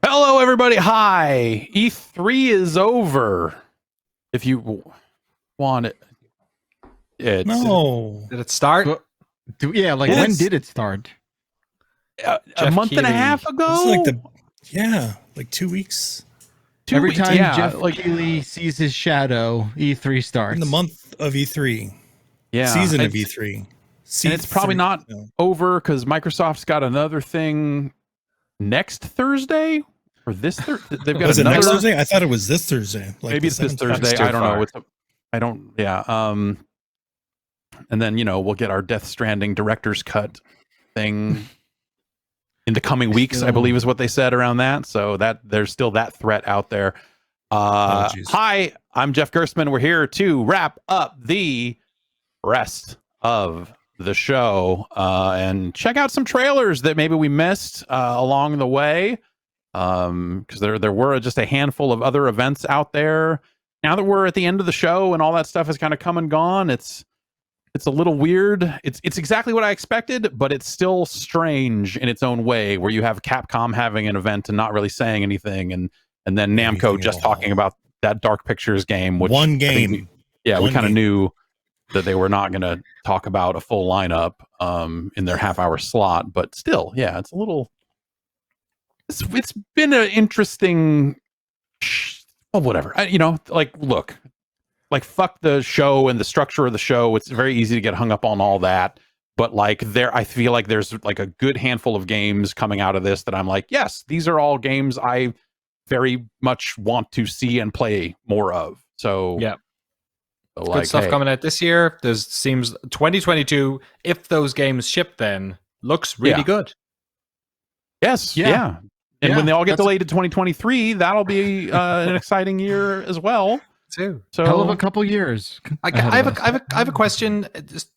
Hello, everybody. Hi. E3 is over. If you want it. Did it start? When did it start? A month and a half ago? It's like 2 weeks. Every time Jeff Keighley sees his shadow, E3 starts. In the month of E3. Yeah. Season of E3. And it's probably not over because Microsoft's got another thing next Thursday or this Thursday. They've got another next Thursday. I thought it was this Thursday. Maybe it's this Thursday. I don't know. Yeah. And then we'll get our Death Stranding director's cut thing in the coming weeks. I believe is what they said around that. So that there's still that threat out there. Hi, I'm Jeff Gerstmann. We're here to wrap up the rest of the show and check out some trailers that maybe we missed along the way, because there were just a handful of other events out there. Now that we're at the end of the show and all that stuff has kind of come and gone, it's a little weird. It's exactly what I expected, but it's still strange in its own way, where you have Capcom having an event and not really saying anything, and then Namco just talking about that Dark Pictures game, which one game. We kind of knew that they were not going to talk about a full lineup in their half-hour slot, but still, it's a little. It's been an interesting. Well, whatever. Look, fuck the show and the structure of the show. It's very easy to get hung up on all that, but I feel like there's like a good handful of games coming out of this that I'm like, yes, these are all games I very much want to see and play more of. So yeah. Good stuff coming out this year. Seems 2022, if those games ship then, looks really good. Yes, yeah. And when they all get delayed to 2023, that'll be an exciting year as well. Too. So hell of a couple years. I have a question.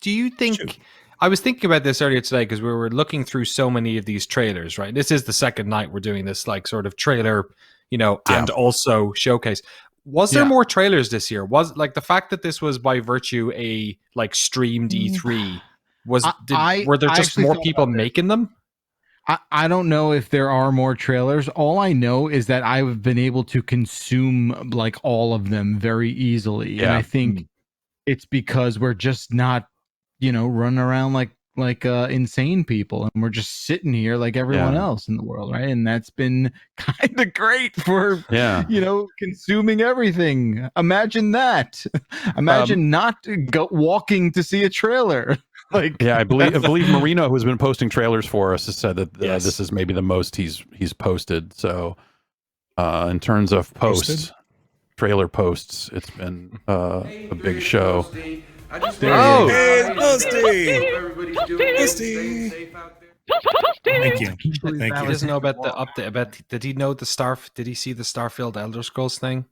Do you think I was thinking about this earlier today because we were looking through so many of these trailers, right? This is the second night we're doing this sort of trailer, and also showcase. Was there more trailers this year? Was the fact that this was by virtue a streamed E3? Were there just more people making them? I don't know if there are more trailers. All I know is that I've been able to consume all of them very easily, and I think it's because we're just not, running around like insane people, and we're just sitting here like everyone else in the world, right? And that's been kind of great for consuming everything. Imagine that. Imagine not walking to see a trailer. I believe Marino, who's been posting trailers for us, has said that this is maybe the most he's posted. So in terms of trailer posts, it's been a big show. Hey, everybody's doing Thank you. He doesn't know about the update. Did he know did he see the Starfield Elder Scrolls thing?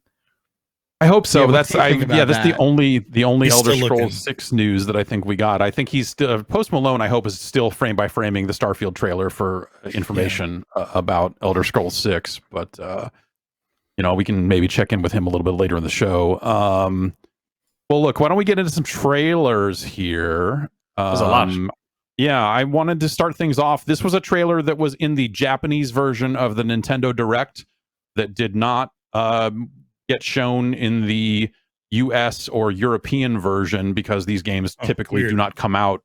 I hope so. That's the only He's Elder Scrolls 6 news that I think we got. I think he's still Post Malone. I hope is still frame by framing the Starfield trailer for information about Elder Scrolls 6. But we can maybe check in with him a little bit later in the show. Well, look, why don't we get into some trailers here? There's a lot. Yeah, I wanted to start things off. This was a trailer that was in the Japanese version of the Nintendo Direct that did not get shown in the US or European version, because these games typically do not come out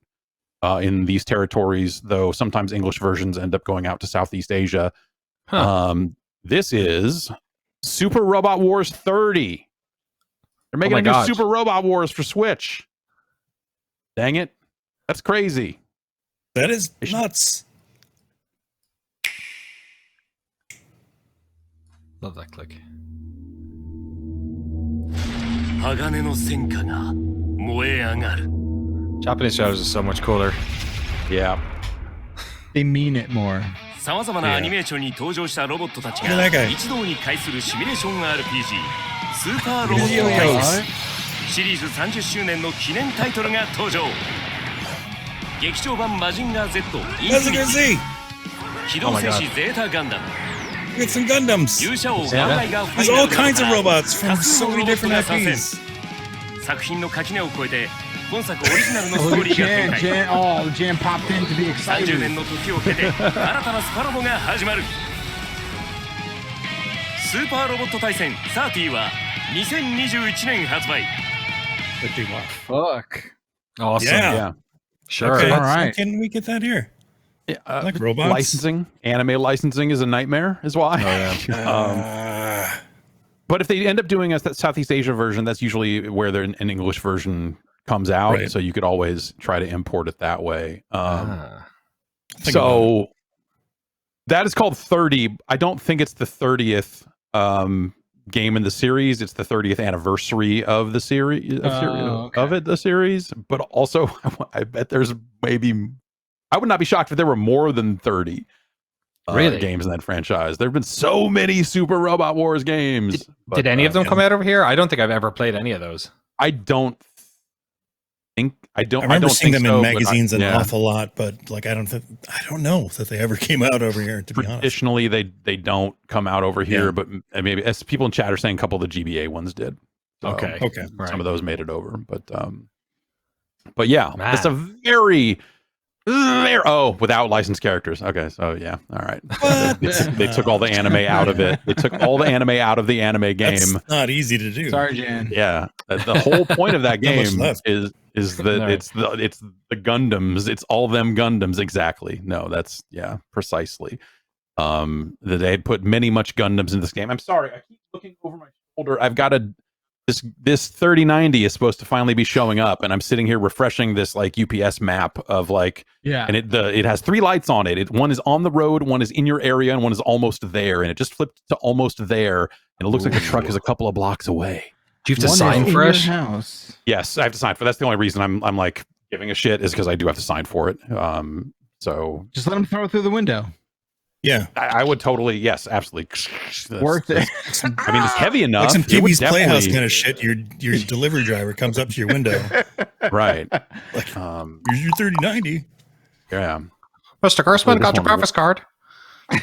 in these territories, though sometimes English versions end up going out to Southeast Asia. This is Super Robot Wars 30. They're making a new Super Robot Wars for Switch. Dang it. That's crazy. That is nuts. Love that click. Japanese shows are so much cooler. Yeah. They mean it more. 様々なアニメーションに登場したロボットたちが一堂に会するシミュレーション RPG スーパーロボットファイスシリーズ30周年の記念タイトルが登場劇場版マジンガー Z インフィニティ機動戦士ゼータガンダム Get some Gundams. There's all kinds of robots from so many different IPs. 作品の垣根を越えて本作オリジナルのストーリーが展開 Jan popped in to be excited. 30年の時を経て新たなスパロボが始まるスーパーロボット対戦30は2021年発売。 Fuck. Awesome. Yeah. Sure. Okay, All right. So can we get that here? Yeah, Like robots? Anime licensing is a nightmare, is why. But if they end up doing a Southeast Asia version, that's usually where an English version comes out. Right. So you could always try to import it that way. Think So that is called 30. I don't think it's the 30th game in the series. It's the 30th anniversary of the series the series. But also, I bet there's maybe. I would not be shocked if there were more than 30 games in that franchise. There have been so many Super Robot Wars games. Did any of them come out over here? I don't think I've ever played any of those. I don't think. I remember seeing them in magazines an yeah. awful lot, but like I don't know that they ever came out over here. To be honest, traditionally they don't come out over here, but maybe as people in chat are saying, a couple of the GBA ones did. So Okay. Some of those made it over, but yeah, it's a very without licensed characters. Okay, so yeah, all right. They took all the anime out of it. They took all the anime out of the anime game. That's not easy to do. Sorry, Jan. Yeah, the whole point of that game is that No. it's the Gundams. It's all them Gundams exactly. No, that's precisely. That they had put much Gundams in this game. I'm sorry, I keep looking over my shoulder. I've got this 3090 is supposed to finally be showing up, and I'm sitting here refreshing this like UPS map of like and it has 3 lights on it. One is on the road, one is in your area, and one is almost there, and it just flipped to almost there, and it looks like the truck is a couple of blocks away. Do you have to sign for it? House. Yes, I have to sign for it. That's the only reason I'm like giving a shit is because I do have to sign for it. So just let him throw it through the window. Yeah, I would totally, yes, absolutely. Worth it. I mean, it's heavy enough. Like some It would TV's Playhouse definitely- kind of shit. Your delivery driver comes up to your window. Right. Like, here's your 3090. Yeah. Mr. Grossman, got your one breakfast card.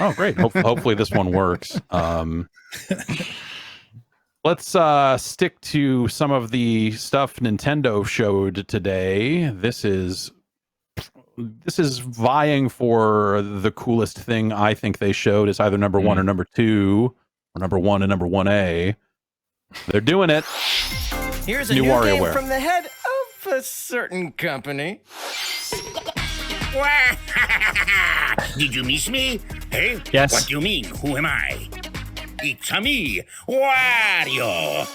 Oh, great. Hopefully this one works. Let's stick to some of the stuff Nintendo showed today. This is vying for the coolest thing I think they showed. It's either number 1 or number 2, or number 1 and number 1A. They're doing it. Here's a New new game WarioWare. from the head of a certain company. Did you miss me? Hey? Yes. What do you mean? Who am I? It's me, Wario.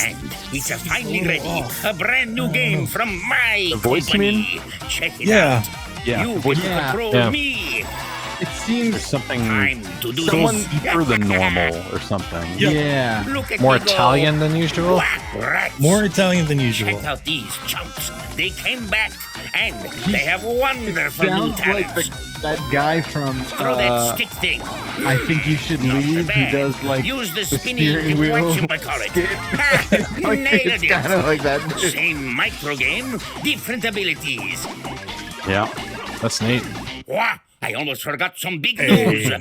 And it's finally ready. A brand new game from my The voice, you company. mean? Check it Yeah. out. Yeah. You Voice- will control Yeah. me. It seems Something Time to do this. deeper than normal or something. yeah. Look at More me go. Italian than usual. Whack, rats. More Italian than usual. Check out these chumps. They came back and they have wonderful new Sounds like talents. that guy from Throw that stick thing. I Think You Should Leave, who does like Use the the spinning steering wheel. whatchamacallit. Like, Nailed it's it. kind of like that. Same micro game, different abilities. Yeah. That's neat. Wah, I almost forgot some big Hey. news.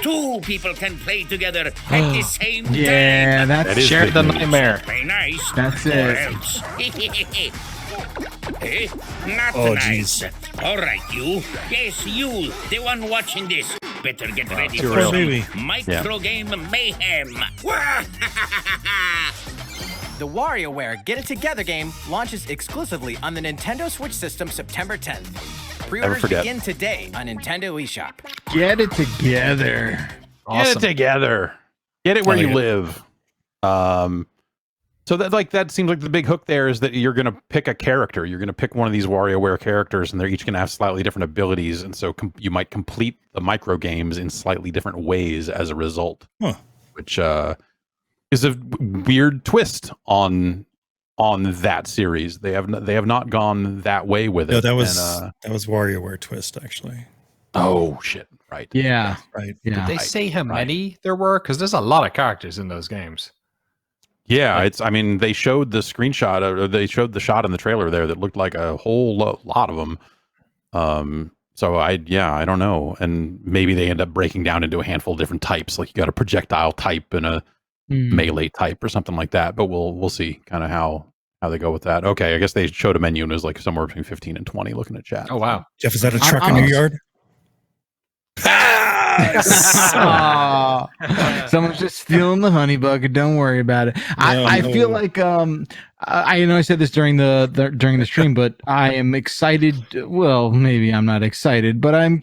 2 people can play together at the same time. Yeah, That is Share big the news. nightmare. Very nice. That's Or it. else. Eh? Not Oh, nice. jeez. All right, you. Yes, you. The one watching this. Better get ready too for real. some Baby. micro game mayhem. Wah! The WarioWare Get It Together game launches exclusively on the Nintendo Switch system September 10th. Pre-orders forget. begin today on Nintendo eShop. Get it together. Get it together. Get it where I like you it. live. So that seems like the big hook there is that you're going to pick a character. You're going to pick one of these WarioWare characters, and they're each going to have slightly different abilities, and so you might complete the micro games in slightly different ways as a result, which is a weird twist on that series. They have not gone that way with it. No, that was and, WarioWare twist actually. oh shit! Right. Yeah. Right. Yeah. Did Right, they say how right. many there were? Because there's a lot of characters in those games. Yeah, I mean, they showed the screenshot, or they showed the shot in the trailer there that looked like a whole lot of them. So I don't know, and maybe they end up breaking down into a handful of different types. Like you got a projectile type and a melee type or something like that. But we'll see kind of how they go with that. Okay, I guess they showed a menu and it was like somewhere between 15 and 20. Looking at chat. Oh wow. Jeff, is that a truck in your yard? Oh, Someone's just stealing the honey bucket. Don't worry about it. I feel like I know I said this during the stream, but I am excited. Well, maybe I'm not excited, but I'm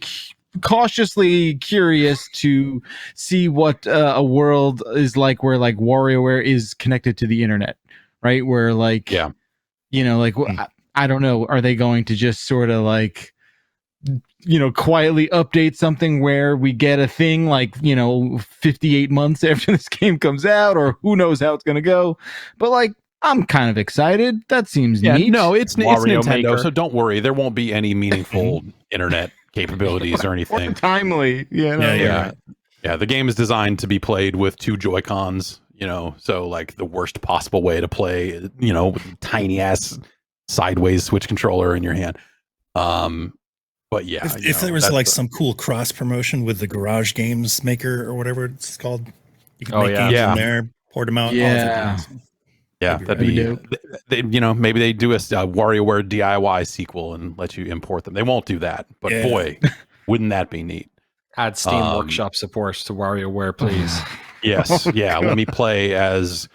cautiously curious to see what a world is like where like WarioWare is connected to the internet, right? Where like, I don't know. Are they going to just sort of like, quietly update something where we get a thing like, 58 months after this game comes out, or who knows how it's going to go. But like, I'm kind of excited. That seems neat. No, it's Nintendo, Maker. so don't worry. There won't be any meaningful internet capabilities or anything. Timely. Yeah. The game is designed to be played with 2 Joy-Cons, so like the worst possible way to play, with a tiny ass sideways Switch controller in your hand. But yeah, if there was like some cool cross promotion with the Garage Games Maker or whatever it's called, you can make games in there, port them out. Yeah. That'd be maybe they do a WarioWare DIY sequel and let you import them. They won't do that, but boy, wouldn't that be neat? Add Steam Workshop support to WarioWare, please. Yes, let me play as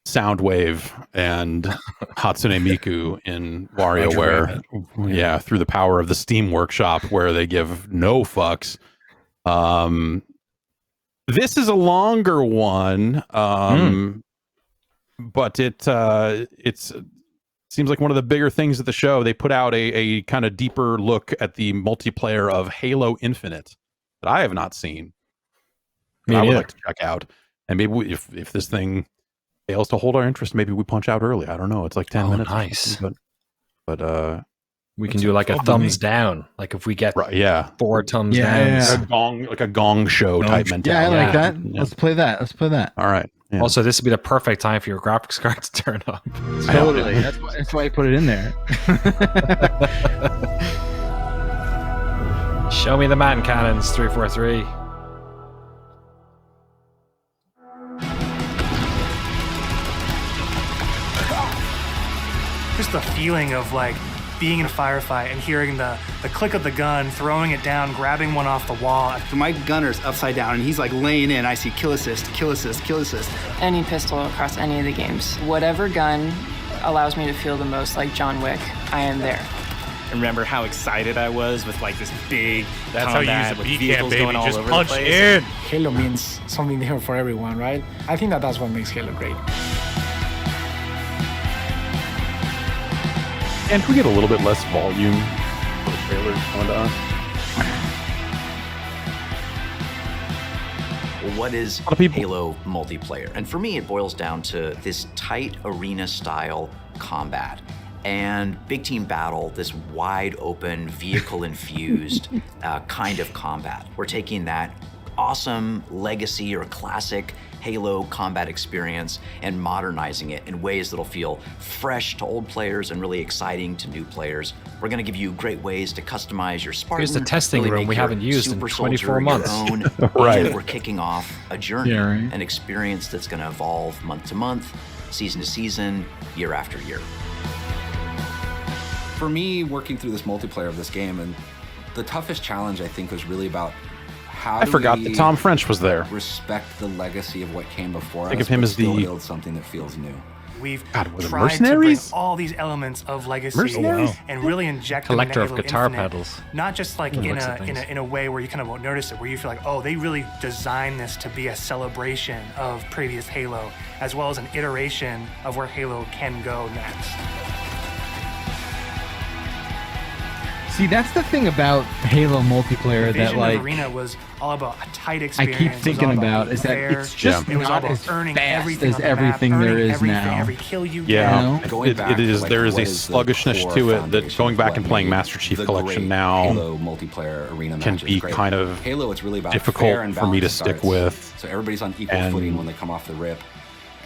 Soundwave and Hatsune Miku in WarioWare. Yeah, through the power of the Steam Workshop, where they give no fucks. This is a longer one. But it seems like one of the bigger things at the show. They put out a kind of deeper look at the multiplayer of Halo Infinite that I have not seen. I would like to check out. And maybe if this thing fails to hold our interest, maybe we punch out early. I don't know. It's like 10 minutes. Nice. But we can do like a thumbs down. Like if we get 4 thumbs down. Like a gong show type mentality. Yeah, I like that. Yeah. Let's play that. All right. Yeah. Also, this would be the perfect time for your graphics card to turn up. Totally. That's why I put it in there. Show me the man cannons, 343. Just the feeling of like being in a firefight and hearing the click of the gun, throwing it down, grabbing one off the wall. So my gunner's upside down and he's like laying in. I see kill assist, kill assist, kill assist. Any pistol across any of the games. Whatever gun allows me to feel the most like John Wick, I am there. I remember how excited I was with like this big That's combat how you with use a vehicles baby. going all Just over punch the place. in. Halo means something different for everyone, right? I think that's what makes Halo great. And can we get a little bit less volume for the trailers coming to us? Well, what is Halo multiplayer? And for me, it boils down to this tight arena-style combat and big team battle, this wide open, vehicle-infused kind of combat. We're taking that awesome legacy or classic Halo combat experience and modernizing it in ways that'll feel fresh to old players and really exciting to new players. We're going to give you great ways to customize your Spartan. Here's the testing room we haven't used in 24 months. Right. We're kicking off a journey, an experience that's going to evolve month to month, season to season, year after year. For me, working through this multiplayer of this game, and the toughest challenge I think was really about I forgot that Tom French was there. Respect the legacy of what came before Think us, of him but as still the build something that feels new. We've tried to bring all these elements of legacy and really inject them into Collector of Halo guitar Infinite. pedals. Not just like in a way where you kind of won't notice it, where you feel like, oh, they really designed this to be a celebration of previous Halo, as well as an iteration of where Halo can go next. See, that's the thing about Halo multiplayer that like Arena was all about a tight I experience. keep thinking about is that it's just it was not all as about earning fast everything as everything there is now. Every kill you Yeah, get. it is. There is a sluggishness to it that going back and playing Master Chief Collection now Halo multiplayer arena can be kind of Halo, it's really about difficult for me to stick with. So everybody's on equal footing when they come off the rip.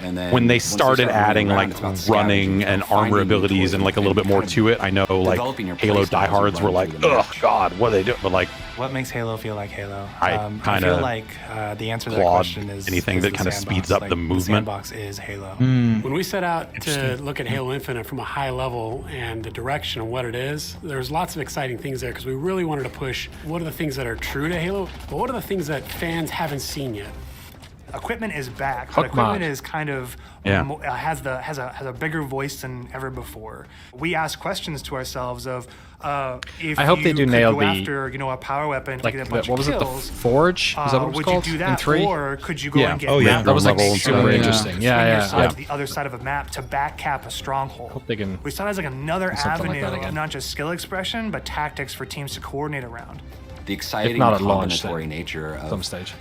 And then when they started adding like running and armor abilities and like a little bit more to it, I know like Halo diehards were like, "Oh God, what are they doing?" But like, what makes Halo feel like Halo? I feel like the answer to that question is anything that kind of speeds up the movement. The sandbox is Halo. When we set out to look at Halo Infinite from a high level and the direction of what it is, there's lots of exciting things there because we really wanted to push what are the things that are true to Halo, but what are the things that fans haven't seen yet. Equipment is back, but equipment is kind of has a bigger voice than ever before. We ask questions to ourselves of if I hope they do nail go the after a power weapon to get a bunch what of was kills. It, the Forge? Is that what it was would called? you do that, in 3? or could you go and get that was like super interesting. to the other side of a map to back cap a stronghold. Hope they can We saw it as like another avenue like of not just skill expression, but tactics for teams to coordinate around. The exciting combinatory nature of some stage.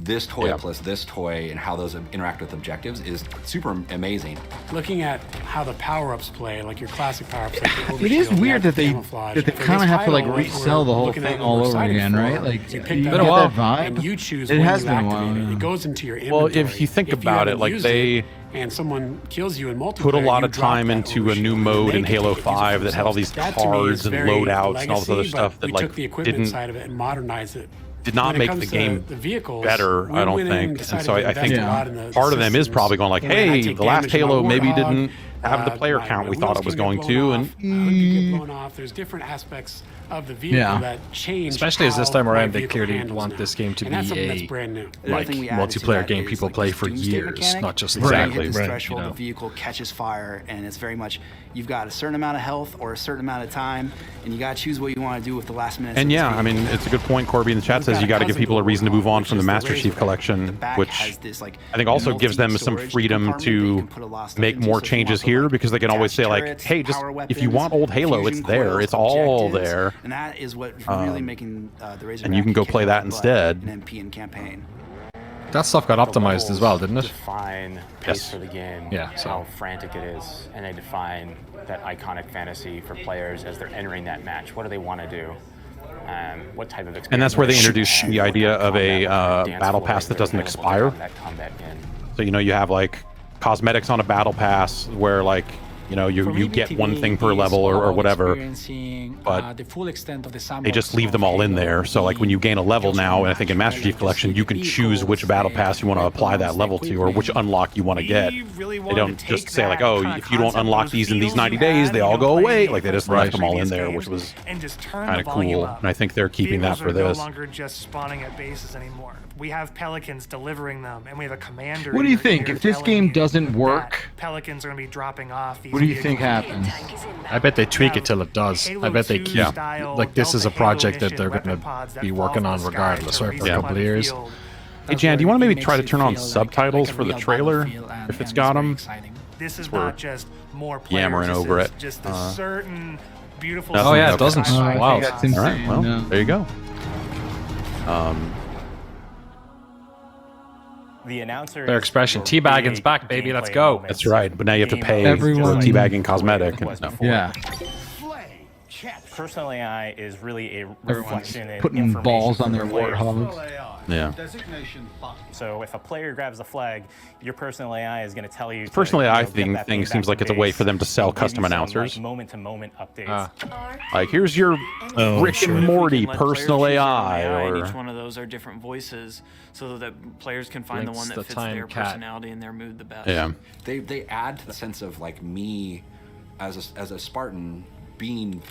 This toy plus this toy and how those interact with objectives is super amazing. Looking at how the power-ups play, like your classic power-ups, like it is weird that they kind of have to like resell the whole thing all over again, right? Like you get pick that vibe. and you choose it when has you been a activate while. it. It goes into your inventory. Well, if you think about it, like they and someone kills you in multiplayer, put a lot of time into a new mode in Halo 5 that had all these cards and loadouts and all this other stuff that like took the equipment side of it and modernized it. Did not make the game better, I don't think. And so I think part of them is probably going like, hey, the last Halo maybe didn't have the player count we thought it was going to, and get blown off. There's different aspects of the vehicle that change. Especially as this time around, they clearly want this game to be a brand new. multiplayer game people play for years, not just exactly. The threshold, the vehicle catches fire, and it's very much you've got a certain amount of health or a certain amount of time, and you got to choose what you want to do with the last minute. And yeah, I mean, it's a good point. Corby in the chat says you got to give people a reason to move on from the Master Chief Collection, which I think also gives them some freedom to make more changes here, because they can always say like, hey, just if you want old Halo, it's there, it's all there. And that is what really making the Razorback and you can go play that instead. An MP and campaign. That stuff got optimized as well, didn't it? Define pace for the game, how frantic it is, and they define that iconic fantasy for players as they're entering that match. What do they want to do? What type of experience? And that's where they introduce the idea of a battle pass that doesn't expire. So you have like cosmetics on a battle pass where like you get one thing per level or whatever, but they just leave them all in there. So like when you gain a level now, and I think in Master Chief Collection, you can choose which battle pass you want to apply that level to, or which unlock you want to get. They don't just say like, oh, if you don't unlock these in these 90 days, they all go away. Like they just left them all in there, which was kind of cool. And I think they're keeping that for this. No longer just spawning at bases anymore. We have Pelicans delivering them, and we have a commander. What do you think? If this game doesn't work, Pelicans are going to be dropping off. What do you think happens? I bet they tweak it till it does. I bet they keep like this is a project that they're going to be working on regardless, right? For a couple of years. Hey Jan, do you want to maybe try to turn on subtitles for the trailer if it's got them? This is not just more players. Yammering over it. Just a certain beautiful. Oh yeah, it doesn't. Wow. All right. Well, there you go. The announcer. Their expression, teabagging's back, baby. Let's go. That's right, but now you have to pay for teabagging cosmetic and stuff. Yeah. Personal AI is really a reflection in putting balls on their warthogs. Yeah. So if a player grabs a flag, your personal AI is going to tell you. Personal AI thing seems like it's a way for them to sell custom announcers. Moment-to-moment updates. Like here's your Rick and Morty personal AI, or each one of those are different voices, so that players can find the one that fits their personality and their mood the best. Yeah. They add to the sense of like me as a Spartan being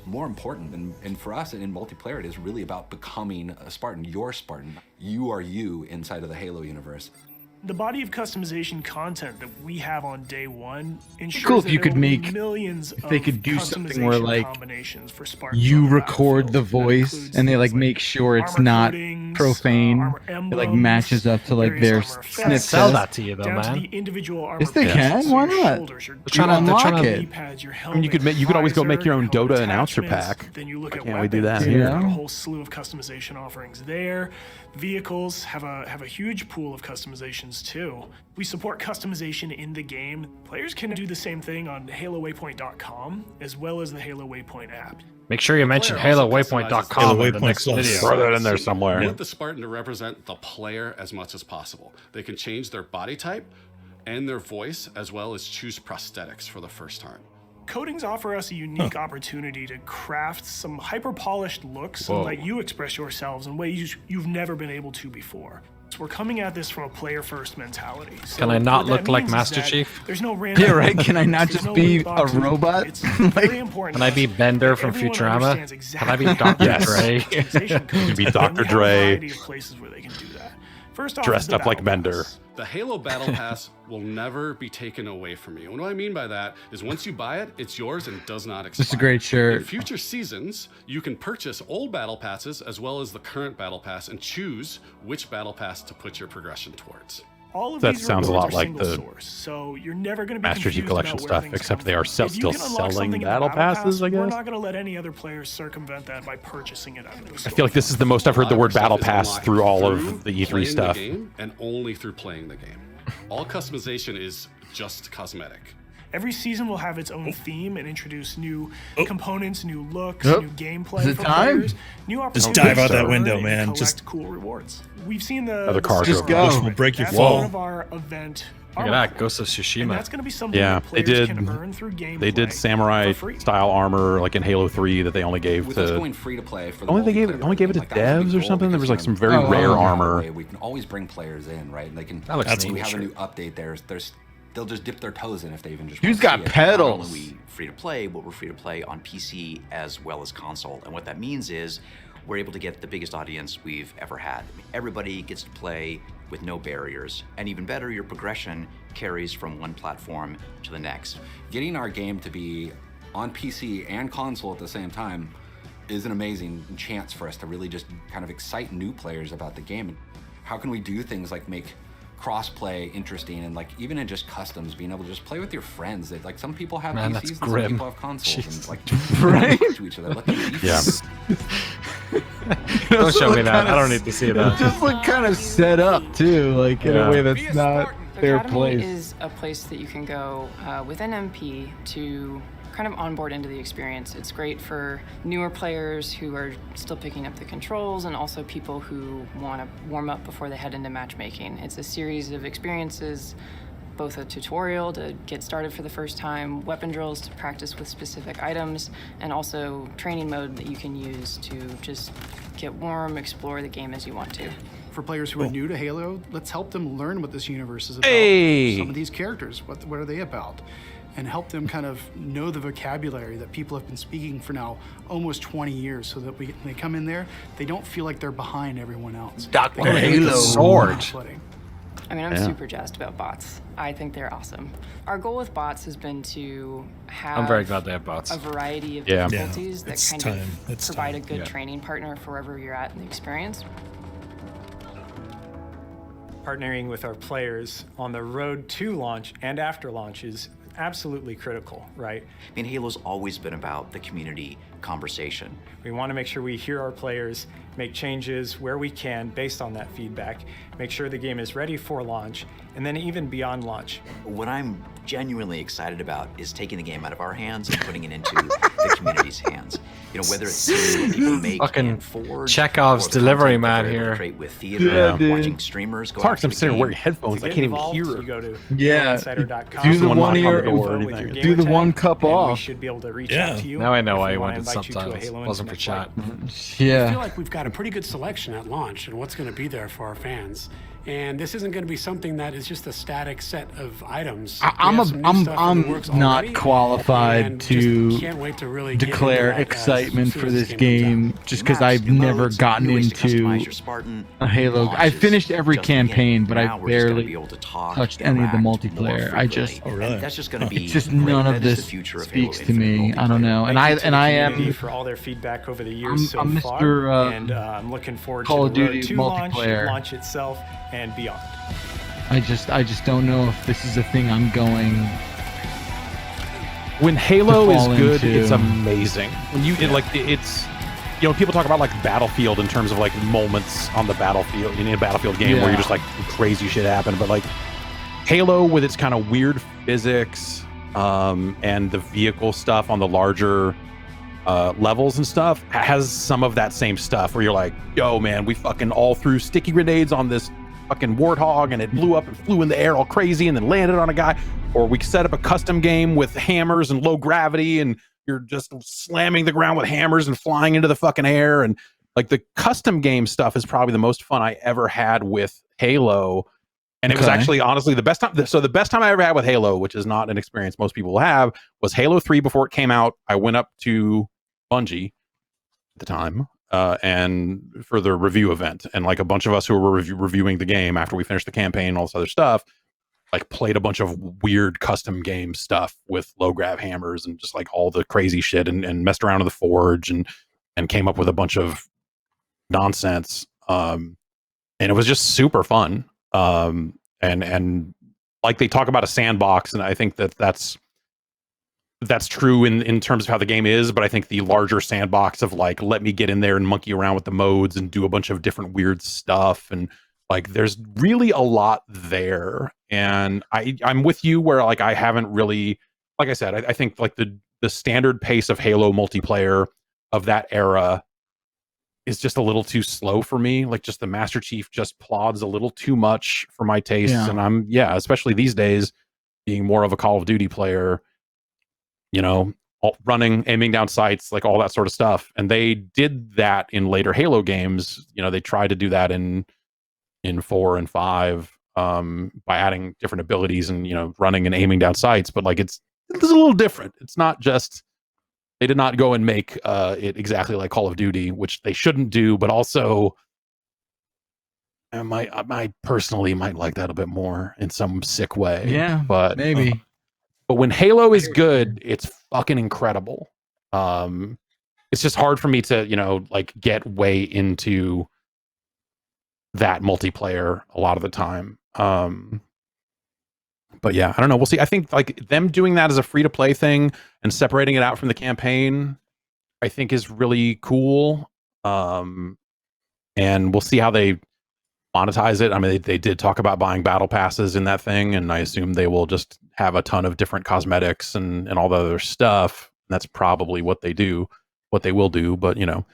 more important, and for us in multiplayer it is really about becoming a Spartan. You're Spartan. You are you inside of the Halo universe. The body of customization content that we have on day one ensures cool if that you could there will be make millions if they could do of something where like combinations for Spartans you on the record the voice and they like make sure it's not profane. It like matches up to like their snip sell test. that to you though, man. Yes, they can. Why not? They're trying to unlock it. I mean, you could always go make your own Dota announcer pack. Then you look at Can't we do that? We've got a whole slew of customization offerings there. Vehicles have a huge pool of customizations too. We support customization in the game. Players can do the same thing on HaloWaypoint.com as well as the Halo Waypoint app. Make sure you mention HaloWaypoint.com in the next video. Throw that in there somewhere. We want the Spartan to represent the player as much as possible. They can change their body type and their voice, as well as choose prosthetics for the first time. Coatings offer us a unique opportunity to craft some hyper-polished looks and let you express yourselves in ways you've never been able to before. So we're coming at this from a player-first mentality. So can I not look like Master Chief? There's no random. Yeah, right. Can I not just be a robot? Can I be Bender from Futurama? Can I be Dr. Dre? You can be Dr. Dre. Places where they can do that. First off, dressed up like Bender. The Halo Battle Pass will never be taken away from you. And what I mean by that is once you buy it, it's yours and does not expire. It's a great shirt. In future seasons, you can purchase old Battle Passes as well as the current Battle Pass and choose which Battle Pass to put your progression towards. All of that these sounds a lot are like single the source, so you're never going to be Master Chief confused Collection about where stuff, things except come they are from. If you still can unlock selling something in the battle passes, pass, I guess. We're not going to let any other players circumvent that by purchasing it out of the store. I feel like this is the most I've heard the word battle pass through all of the E3 playing stuff. The game and only through playing the game. All customization is just cosmetic. Every season will have its own theme and introduce new components, new looks, new gameplay for players, new opportunities. Just dive out that window, man. Just cool rewards. We've seen the other cars just go. Will break your fall. One of our event. Look at that, Ghost of Tsushima. And that's going to be something Yeah, that they players did. can earn through gameplay. They did samurai style armor like in Halo 3 that they only gave With to. us going free to play for the Only they gave multiplayer, it to like, that was a devs big or goal something. There because, was like some very rare armor. We can always bring players in, right? And they can. That looks we neat. have a new update. They'll just dip their toes in if they even just. Who's got pedals? Not only are we free to play, but we're free to play on PC as well as console. And what that means is we're able to get the biggest audience we've ever had. I mean, everybody gets to play with no barriers. And even better, your progression carries from one platform to the next. Getting our game to be on PC and console at the same time is an amazing chance for us to really just kind of excite new players about the game. How can we do things like make cross-play interesting, and like even in just customs, being able to just play with your friends. That like some people have PCs and some people have consoles, and like right? to each other. Let them beef. Yeah. Don't show me that. I don't need to see that. It's just like kind of set up too, like in a way that's not their Academy place. is a place that you can go with an MP to kind of onboard into the experience. It's great for newer players who are still picking up the controls, and also people who want to warm up before they head into matchmaking. It's a series of experiences, both a tutorial to get started for the first time, weapon drills to practice with specific items, and also training mode that you can use to just get warm, explore the game as you want to. For players who are new to Halo, let's help them learn what this universe is about. Hey! Some of these characters, what are they about? And help them kind of know the vocabulary that people have been speaking for now almost 20 years, so that when they come in there, they don't feel like they're behind everyone else. Dr. Halo. Sword. I mean, I'm super jazzed about bots. I think they're awesome. Our goal with bots has been to have I'm very glad they have bots. a variety of Yeah. difficulties that It's kind time. of It's provide time. a good training partner for wherever you're at in the experience. Partnering with our players on the road to launch and after launch is absolutely critical, right? I mean, Halo's always been about the community conversation. We want to make sure we hear our players, make changes where we can based on that feedback, make sure the game is ready for launch, and then even beyond launch. What I'm genuinely excited about is taking the game out of our hands and putting it into the community's hands. You know, whether it's what people make Fucking and forward, Chekhov's or the delivery content that man they're able to here. create with theater, watching streamers go Clark's, after I'm the sitting game. wearing headphones. I can't even hear You her. go to Yeah. insider.com. Do the one ear, do the one cup and we off. should be able to reach Yeah. out to you. Now I know if why we you wanna wanted invite you to a subtitles. Halo Wasn't for Infinite chat. flight. I Yeah. feel like we've got a pretty good selection at launch and what's going to be there for our fans. And this isn't going to be something that is just a static set of items. I'm not qualified and to just can't wait to really get declare into that as excitement soon for as this comes game just because I've never gotten new ways to into customize your Spartan a Halo. I launches finished every just beginning. campaign, but Now I we're just gonna barely be able to talk, touched any of the interact more multiplayer. I just frequently. And that's just going to be it's just great. none That of is this the future of speaks Halo to me. Infinite I don't know, and I community am for all their feedback over the years I'm so far, Mr. and I'm looking forward Call to of the road Duty to multiplayer. launch itself, and beyond. I just don't know if this is a thing I'm going. When Halo to is fall good, into. it's amazing. When you it's, you know, people talk about like Battlefield in terms of like moments on the battlefield in a Battlefield game where you're just like crazy shit happen, but like Halo with its kind of weird physics and the vehicle stuff on the larger levels and stuff has some of that same stuff where you're like, yo man, we fucking all threw sticky grenades on this fucking warthog and it blew up and flew in the air all crazy and then landed on a guy. Or we set up a custom game with hammers and low gravity and you're just slamming the ground with hammers and flying into the fucking air. And like the custom game stuff is probably the most fun I ever had with Halo. And it was actually honestly the best time. So the best time I ever had with Halo, which is not an experience most people have, was Halo 3 before it came out. I went up to Bungie at the time and for the review event, and like a bunch of us who were reviewing the game after we finished the campaign and all this other stuff, like played a bunch of weird custom game stuff with low grav hammers and just like all the crazy shit, and messed around with the forge and came up with a bunch of nonsense. And it was just super fun. And like they talk about a sandbox, and I think that's true in terms of how the game is, but I think the larger sandbox of like, let me get in there and monkey around with the modes and do a bunch of different weird stuff, and like there's really a lot there. And I'm with you where like I haven't really, like I said, I think like the standard pace of Halo multiplayer of that era is just a little too slow for me. Like just the Master Chief just plods a little too much for my tastes. Yeah. And especially these days, being more of a Call of Duty player, you know, running, aiming down sights, like all that sort of stuff. And they did that in later Halo games. You know, they tried to do that in 4 and 5 by adding different abilities and, you know, running and aiming down sights. But like it's a little different. It's not just, they did not go and make it exactly like Call of Duty, which they shouldn't do. But also, I personally might like that a bit more in some sick way. Yeah, but maybe. But when Halo is good, it's fucking incredible. It's just hard for me to, you know, like get way into that multiplayer a lot of the time. But yeah, I don't know. We'll see. I think like them doing that as a free to play thing and separating it out from the campaign, I think is really cool. And we'll see how they monetize it. I mean, they did talk about buying battle passes in that thing, and I assume they will just have a ton of different cosmetics and all the other stuff. That's probably what they will do. But you know,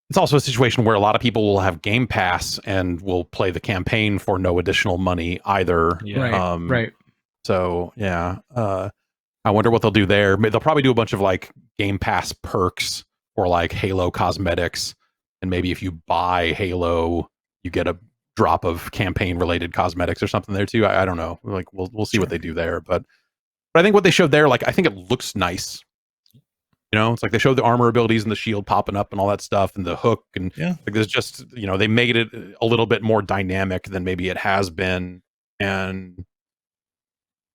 it's also a situation where a lot of people will have Game Pass and will play the campaign for no additional money either. Yeah. Right. So yeah, I wonder what they'll do there. They'll probably do a bunch of like Game Pass perks or like Halo cosmetics. And maybe if you buy Halo, you get a drop of campaign-related cosmetics or something there too. I don't know. Like we'll see what they do there. But I think what they showed there, like I think it looks nice. You know, it's like they showed the armor abilities and the shield popping up and all that stuff, and the hook, and like there's just, you know, they made it a little bit more dynamic than maybe it has been. And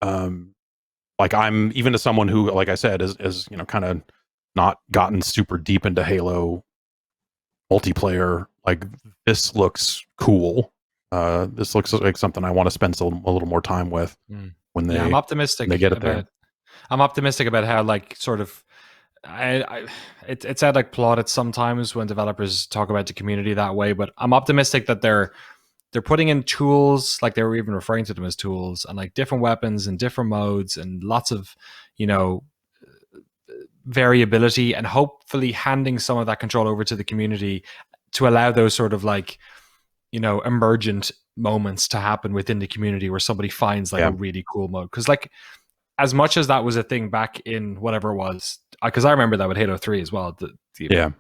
like I'm, even as someone who, like I said, is you know, kind of not gotten super deep into Halo multiplayer, like this looks cool. This looks like something I want to spend a little more time with when they. Yeah, I'm optimistic. They get it there. I'm optimistic about how like sort of. It's had like plotted sometimes when developers talk about the community that way, but I'm optimistic that they're putting in tools, like they were even referring to them as tools, and like different weapons and different modes and lots of, you know, variability, and hopefully handing some of that control over to the community to allow those sort of like, you know, emergent moments to happen within the community where somebody finds like a really cool mode. Because like, as much as that was a thing back in whatever it was, because I remember that with Halo 3 as well.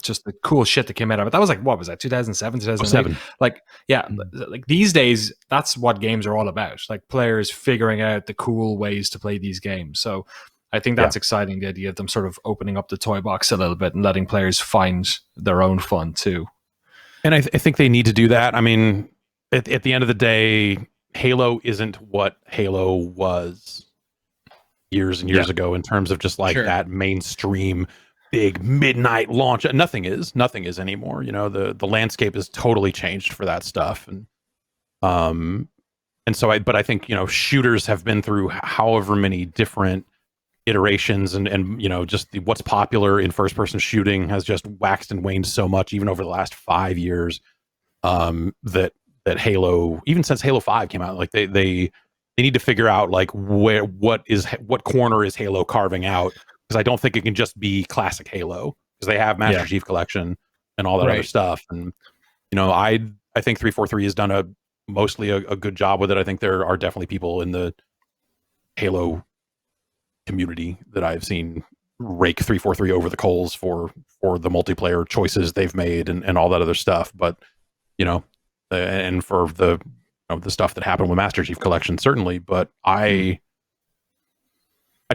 Just the cool shit that came out of it. That was like, what was that, 2007, 2008? Like, yeah, like these days, that's what games are all about. Like players figuring out the cool ways to play these games. So I think that's exciting, the idea of them sort of opening up the toy box a little bit and letting players find their own fun too. And I think they need to do that. I mean, at the end of the day, Halo isn't what Halo was years and years ago in terms of just like that mainstream big midnight launch. Nothing is anymore. You know, the landscape has totally changed for that stuff. And so I think, you know, shooters have been through however many different iterations, and you know, just what's popular in first person shooting has just waxed and waned so much, even over the last 5 years, that Halo, even since Halo 5 came out, like they need to figure out like what corner is Halo carving out, because I don't think it can just be classic Halo, because they have Master Chief Collection and all that other stuff. And you know, I think 343 has done mostly a good job with it. I think there are definitely people in the Halo community that I've seen rake 343 over the coals for the multiplayer choices they've made and all that other stuff. But you know, and for the stuff that happened with Master Chief Collection, certainly. But I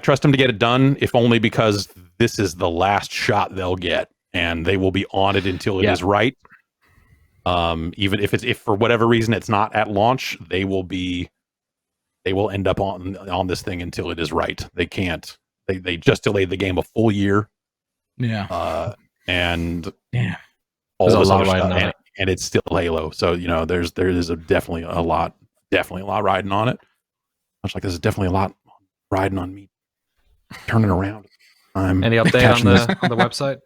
trust them to get it done, if only because this is the last shot they'll get and they will be on it until it is right. Even if for whatever reason it's not at launch, they will end up on this thing until it is right. They can't. They just delayed the game a full year. Yeah. And there's all a this lot other riding stuff, on it. and it's still Halo. So there is definitely a lot riding on it. Much like there's definitely a lot riding on me turning around. Any update on the website?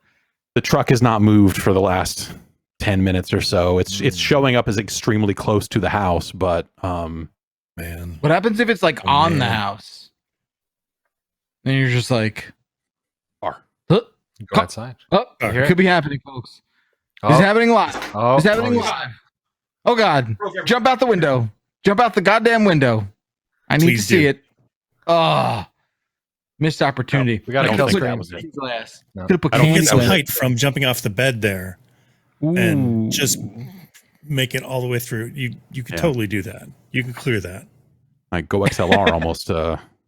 The truck has not moved for the last 10 minutes or so. It's showing up as extremely close to the house, but man, what happens if it's like on the house? Then you're just like, go outside. Oh, it could be happening, folks. It's happening live. It's happening live. Oh God! Jump out the window. Jump out the goddamn window. I need to see it. Oh, missed opportunity. We got to kill screen. Glass. I can get some height from jumping off the bed there, and just make it all the way through. You could totally do that. You could clear that. My Go XLR almost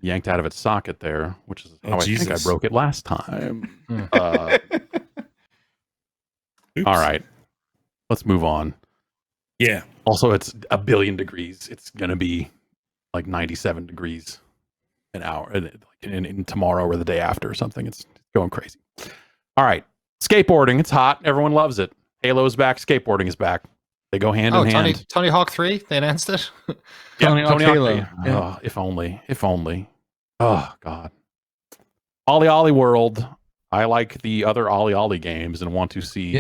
yanked out of its socket there, which is how I think I broke it last time. All right, let's move on. Yeah. Also, it's a billion degrees. It's gonna be like 97 degrees an hour in tomorrow or the day after or something. It's going crazy. All right, skateboarding. It's hot. Everyone loves it. Halo's back. Skateboarding is back. They go hand in hand. Tony Hawk 3. They announced it. Tony Hawk Halo. Yeah. If only. Oh God. Ollie Ollie World. I like the other Ollie Ollie games and want to see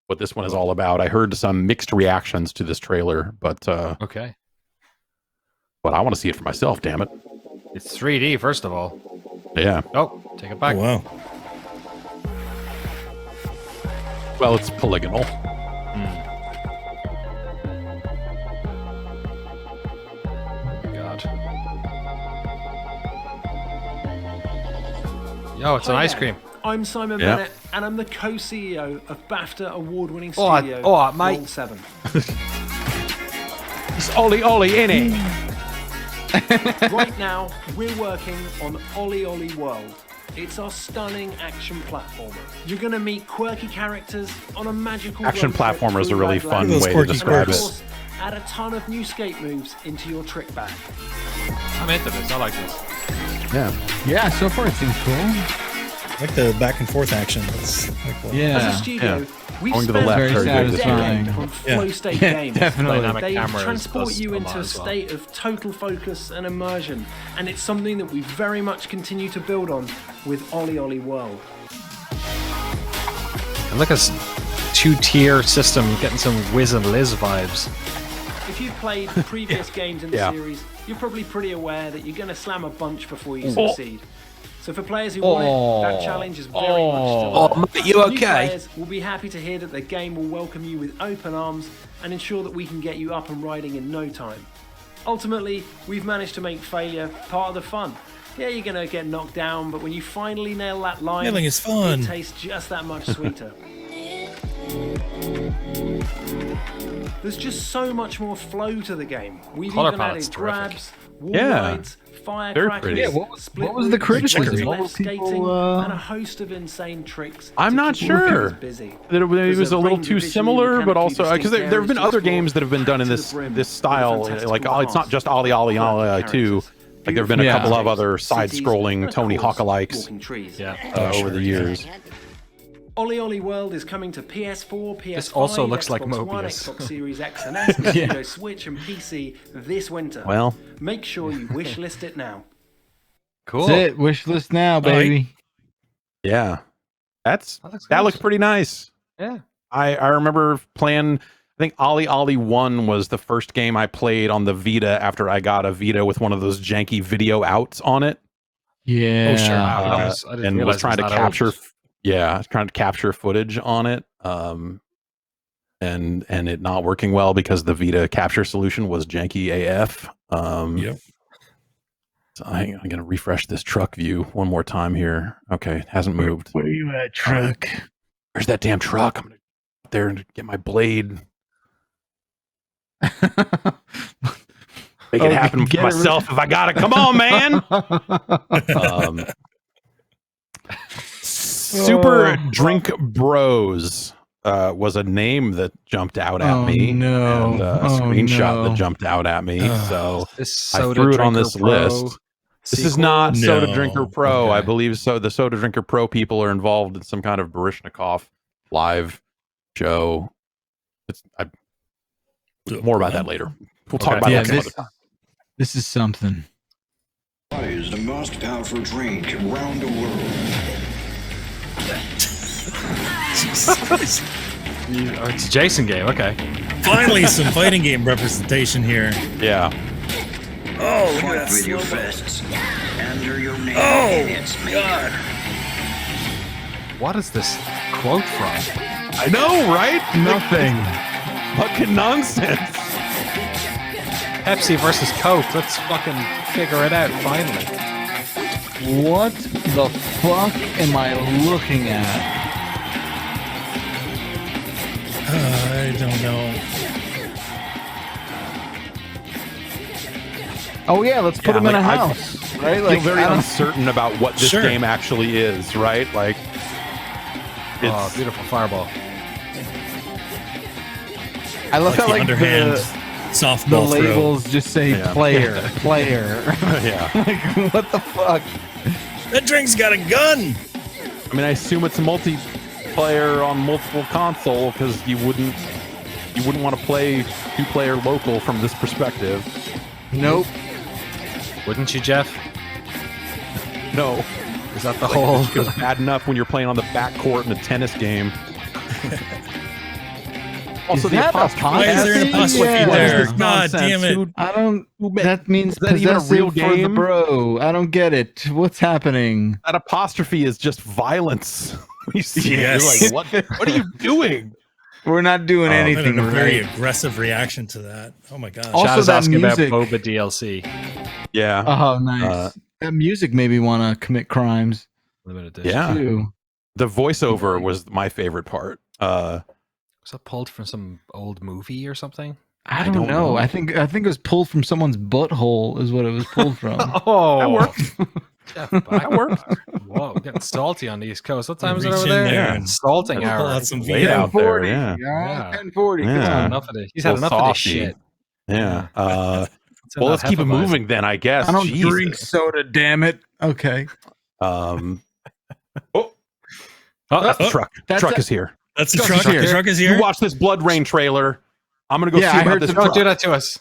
what this one is all about. I heard some mixed reactions to this trailer, but okay. But I want to see it for myself, damn it. It's 3D, first of all. Yeah. Oh, take it back. Oh, wow. Well, it's polygonal. God. Yo, it's an ice cream. I'm Simon Bennett, and I'm the co-CEO of BAFTA award-winning studio mate. Roll 7. It's Ollie Ollie, innit? Right now, we're working on Ollie Ollie World. It's our stunning action platformer. You're going to meet quirky characters on a magical action platformer is a really fun way to describe it. Add a ton of new skate moves into your trick bag. I'm into this. I like this. Yeah, so far it seems cool. I like the back and forth action. That's cool. As a studio, we've going to the left, very satisfying. on flow state games. Definitely. They transport you into a state of total focus and immersion, and it's something that we very much continue to build on with Ollie Ollie World. And look at this two-tier system, getting some Wiz and Liz vibes. If you've played previous games in the series, you're probably pretty aware that you're going to slam a bunch before you succeed. So for players who want it, that challenge is very much mate, you okay? New players will be happy to hear that the game will welcome you with open arms and ensure that we can get you up and riding in no time. Ultimately, we've managed to make failure part of the fun. Yeah, you're going to get knocked down, but when you finally nail that line, Nailing is fun. It tastes just that much sweeter. There's just so much more flow to the game. We've even added grabs, wall rides, firecrackers, what was the criticism? skating, and a host of insane tricks. I'm not sure. It was a little too similar, but also because there have been other games that have been done in this style. Like it's not just Ollie Ollie Ollie 2. Like there have been a couple of other side-scrolling Tony Hawk-alikes over the years. Ollie Ollie World is coming to PS4, PS5, this also looks Xbox like One, Mobius. Xbox Series X and S, Nintendo Switch and PC this winter. Well, make sure you wishlist it now. Cool. That's it. Wishlist now, baby. Yeah, that looks pretty nice. Yeah, I remember playing. I think Ollie Ollie 1 was the first game I played on the Vita after I got a Vita with one of those janky video outs on it. Yeah, and was trying to capture. Yeah, I was trying to capture footage on it, and it not working well because the Vita capture solution was janky AF. Yep. So I'm going to refresh this truck view one more time here. Okay, it hasn't moved. Where are you at, truck? Where's that damn truck? I'm going to go there and get my blade. Make it happen for myself if I got it. Come on, man. Super Drink Bros was a name that jumped out at me. No. And a screenshot that jumped out at me. So I threw it on this list. This is not Soda Drinker Pro. Okay. I believe so. The Soda Drinker Pro people are involved in some kind of Baryshnikov live show. More about that later. We'll talk about that some other time. This is something. What is the most powerful drink around the world? Oh, it's a Jason game. Okay. Finally, some fighting game representation here. Yeah. Oh, fight with your fists. Enter your name in its God. What is this quote from? I know, right? Nothing. Fucking nonsense. Pepsi versus Coke. Let's fucking figure it out finally. What the fuck am I looking at? I don't know. Oh yeah, let's put him in a house, right? I feel very uncertain about what this game actually is, right? Like, it's beautiful fireball. I love how like underhand softball the labels just say player. Yeah. Like, what the fuck? That drink's got a gun. I mean, I assume it's multiplayer on multiple console because you wouldn't want to play 2-player local from this perspective. Nope. Wouldn't you, Jeff? No. Is that the whole? It goes bad enough when you're playing on the backcourt in a tennis game. Also, is that why is there an apostrophe there? God damn it! I don't. That means that even a real game for the bro. I don't get it. What's happening? That apostrophe is just violence. You see it, you're like, what are you doing? We're not doing anything. A very aggressive reaction to that. Oh my god! Also, Shadow's that asking music about Boba DLC. Yeah. Oh, nice. That music made me want to commit crimes. Limited edition. Yeah. Too. The voiceover was my favorite part. Was that pulled from some old movie or something? I don't know. I think it was pulled from someone's butthole. Is what it was pulled from. Oh, that worked. Jeff, that worked. Whoa, getting salty on the East Coast. What time is it Reach over in there? there and Salting hour. pull out some Late out there. Yeah. 10:40. Yeah. Enough of it. He's had enough of this shit. Yeah. Well, let's keep it moving then, I guess. I don't drink soda, damn it. Okay. That's the truck. Truck is here. That's the truck. The truck is here. You watch this Blood Rain trailer. I'm gonna go see about this. Don't do that to us.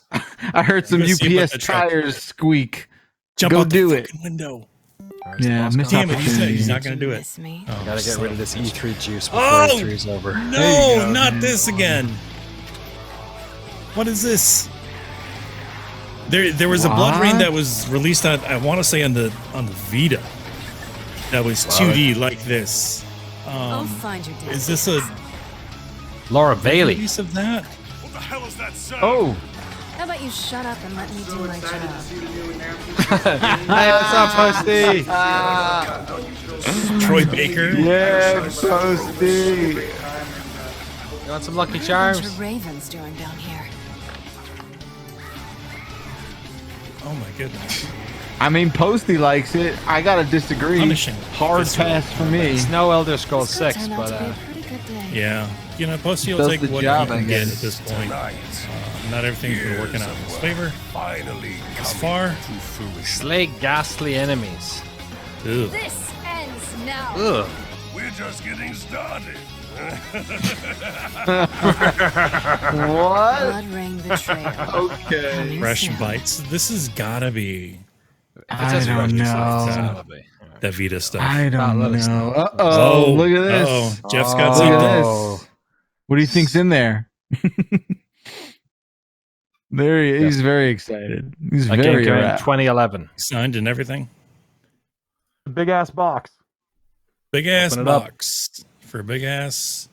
I heard some UPS tires squeak. Jump go out do the it. Window. Yeah, damn it! He said he's not gonna do it. Gotta get rid of this E3 juice before E3 is over. No, not this again. What is this? There was a Blood Rain that was released on, I want to say on the Vita. That was 2D like this. I'll find your is this a Laura Bailey piece of that? What the hell is that sound? Oh. How about you shut up and let me do my job? Hey, what's up, Posty? Troy Baker. Yeah, Posty. You want some Lucky Charms? What are ravens doing down here? Oh my goodness. I mean, Posty likes it. I gotta disagree. Punishing. Hard pass for me. It's no Elder Scrolls 6, but yeah, you know, Posty will does take the what job, he I can get guess. at this point. Not everything's been working out in his favor. Finally, As far. slay ghastly enemies. Ew. This ends now. Ugh. we're just getting started. What? Blood Rain Betrayal. Okay. Fresh bites. This has gotta be I don't know. the Vita stuff. I don't know. Oh, Look at this. Uh-oh. Jeff's got Look at something. this. What do you think's in there? He's very excited. He's That game very came in wrapped. 2011. Signed and everything. Big ass box. Big ass Open it up. box for a big ass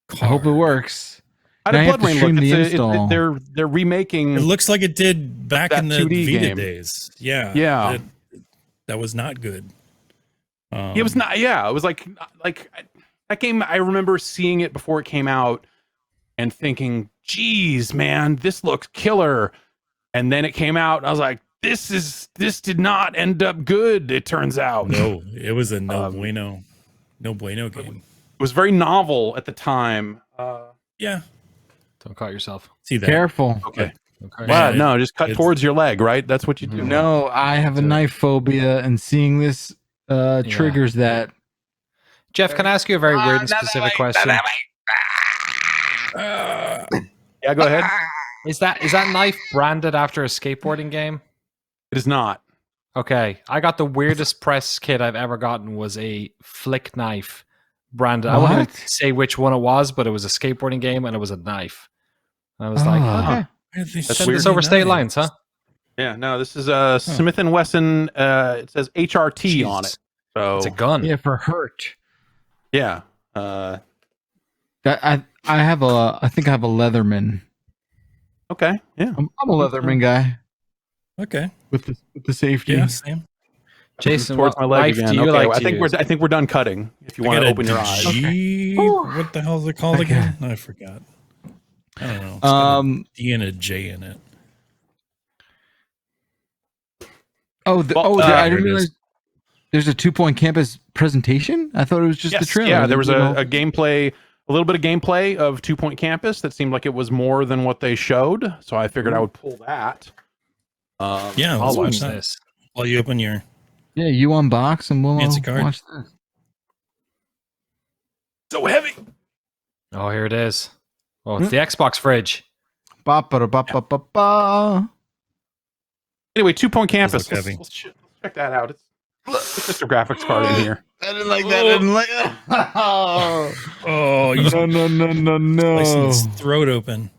car. I hope it works. How Now did you have Blood to Rain stream look? the install. They're remaking. It looks like it did back that in the 2D Vita game. days. Yeah. Yeah. That was not good. It was not. Yeah, it was like that game. I remember seeing it before it came out and thinking, "Geez, man, this looks killer." And then it came out, and I was like, "This did not end up good." It turns out. No, it was a no bueno. no bueno game. It was very novel at the time. Yeah. Don't cut yourself. See that? Careful. Okay. Okay. Yeah, no, just cut towards your leg, right? That's what you do. No, I have a knife phobia, and seeing this triggers that. Jeff, can I ask you a very weird and specific question? Yeah, go ahead. Is that knife branded after a skateboarding game? It is not. Okay, I got the weirdest press kit I've ever gotten was a flick knife branded. I won't even say which one it was, but it was a skateboarding game and it was a knife. And I was like, okay, send this over state lines, huh? Yeah, no, this is Smith & Wesson. It says HRT on it. So it's a gun. Yeah, for hurt. Yeah. That I think I have a Leatherman. Okay. Yeah. I'm a Leatherman guy. Okay. With the safety. Yeah, same. Jason, towards my leg again. Okay, I think we're done cutting. If you want to open your eyes. What the hell is it called again? I forgot. I don't know. It's got a D and a J in it. I didn't realize there's a 2 Point Campus presentation. I thought it was just the trailer. Yeah, there was a gameplay, a little bit of gameplay of 2 Point Campus that seemed like it was more than what they showed. So I figured I would pull that. Yeah, I'll watch this while you open your. Yeah, you unbox and we'll watch this. So heavy. Oh, here it is. Oh, it's the Xbox fridge. Anyway, 2 Point Campus. Let's check that out. It's just a graphics card in here. I didn't like that. I didn't like that. Oh, you no. Slicing its throat open.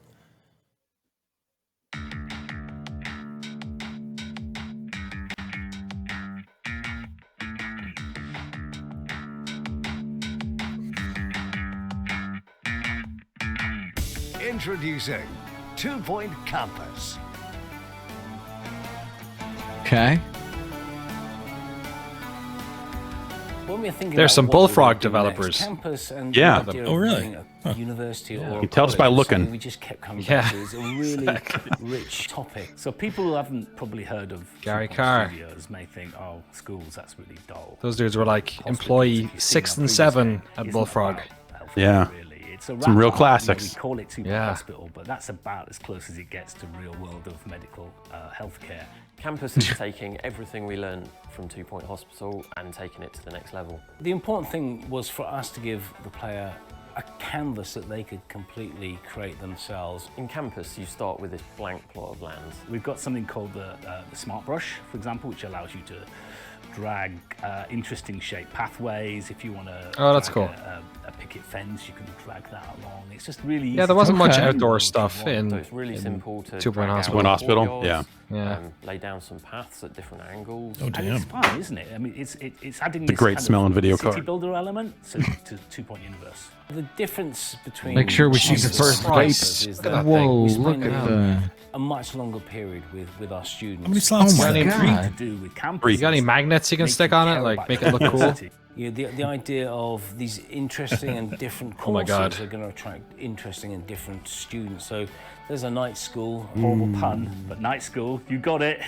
Introducing 2 Point Campus. Okay. There's some Bullfrog developers. Yeah. Oh, really? University or You can tell just by looking. We just kept coming back to. It's a really rich topic. So people who haven't probably heard of Gary Carr studios may think, oh, schools, that's really dull. Those dudes were like employee 6 and 7 at Bullfrog. Yeah. It's a some real classics. We call it 2 Point Hospital, but that's about as close as it gets to real world of medical healthcare. Campus is taking everything we learned from 2 Point Hospital and taking it to the next level. The important thing was for us to give the player a canvas that they could completely create themselves. In Campus, you start with this blank plot of land. We've got something called the Smart Brush, for example, which allows you to drag interesting shaped pathways. If you want to that's cool. A picket fence, you can drag that along. It's just really easy. Yeah, there wasn't much outdoor stuff in. So it's really simple to 2 Point drag Hospital. out Hospital, yeah. Lay down some paths at different angles. Oh, damn. And it's fun, isn't it? I mean, it's adding It's a this great kind smelling of video city card. builder element to 2 Point Universe. The difference between Make sure we see the first Christ vape. is Look at that that thing. we Whoa, spend look at that. a much longer period with our students. How many slots Oh my is that? God. To do with campus. You got any magnets you can stick on it? Like make it look cool? You know, the idea of these interesting and different Oh my courses God. are going to attract interesting and different students. So there's a night school, horrible pun, but night school, you got it.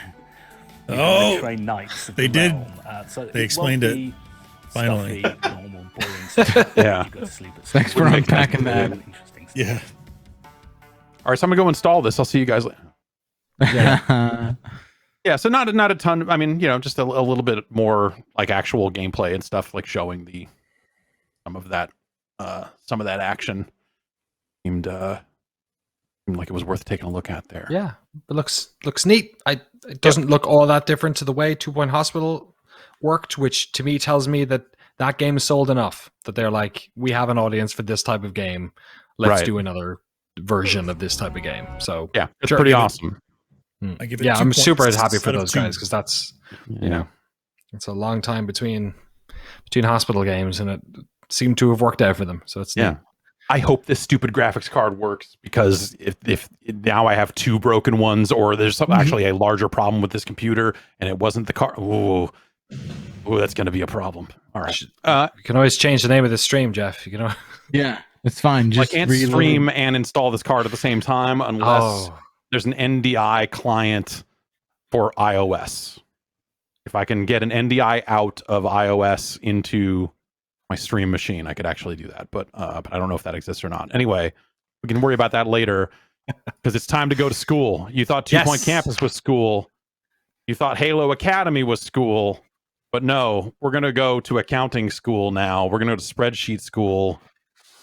You're gonna train knights of they the did. realm. So They it explained won't it. be Finally. stuffy, normal, boring stuff. Yeah. You go to sleep at Thanks for unpacking that. Interesting stuff. Yeah. All right, so I'm gonna go install this. I'll see you guys later. Yeah. Yeah, so not a ton. I mean, just a little bit more like actual gameplay and stuff, like showing some of that action. Seemed like it was worth taking a look at there. Yeah, it looks neat. It doesn't look all that different to the way 2 Point Hospital worked, which to me tells me that game is sold enough that they're like, we have an audience for this type of game. Let's do another version of this type of game. So yeah, it's pretty awesome. I give it 2 I'm points super happy for instead of those 2. guys because that's it's a long time between hospital games, and it seemed to have worked out for them. So it's neat. I hope this stupid graphics card works, because if now I have 2 broken ones, or there's actually a larger problem with this computer and it wasn't the card. Ooh, that's going to be a problem. All right. You can always change the name of the stream, Jeff. You know. Yeah, it's fine. Just I can't stream and install this card at the same time unless there's an NDI client for iOS. If I can get an NDI out of iOS into my stream machine, I could actually do that. But I don't know if that exists or not. Anyway, we can worry about that later because it's time to go to school. You thought 2 Point Campus was school. You thought Halo Academy was school. But no, we're going to go to accounting school now. We're going to go to spreadsheet school.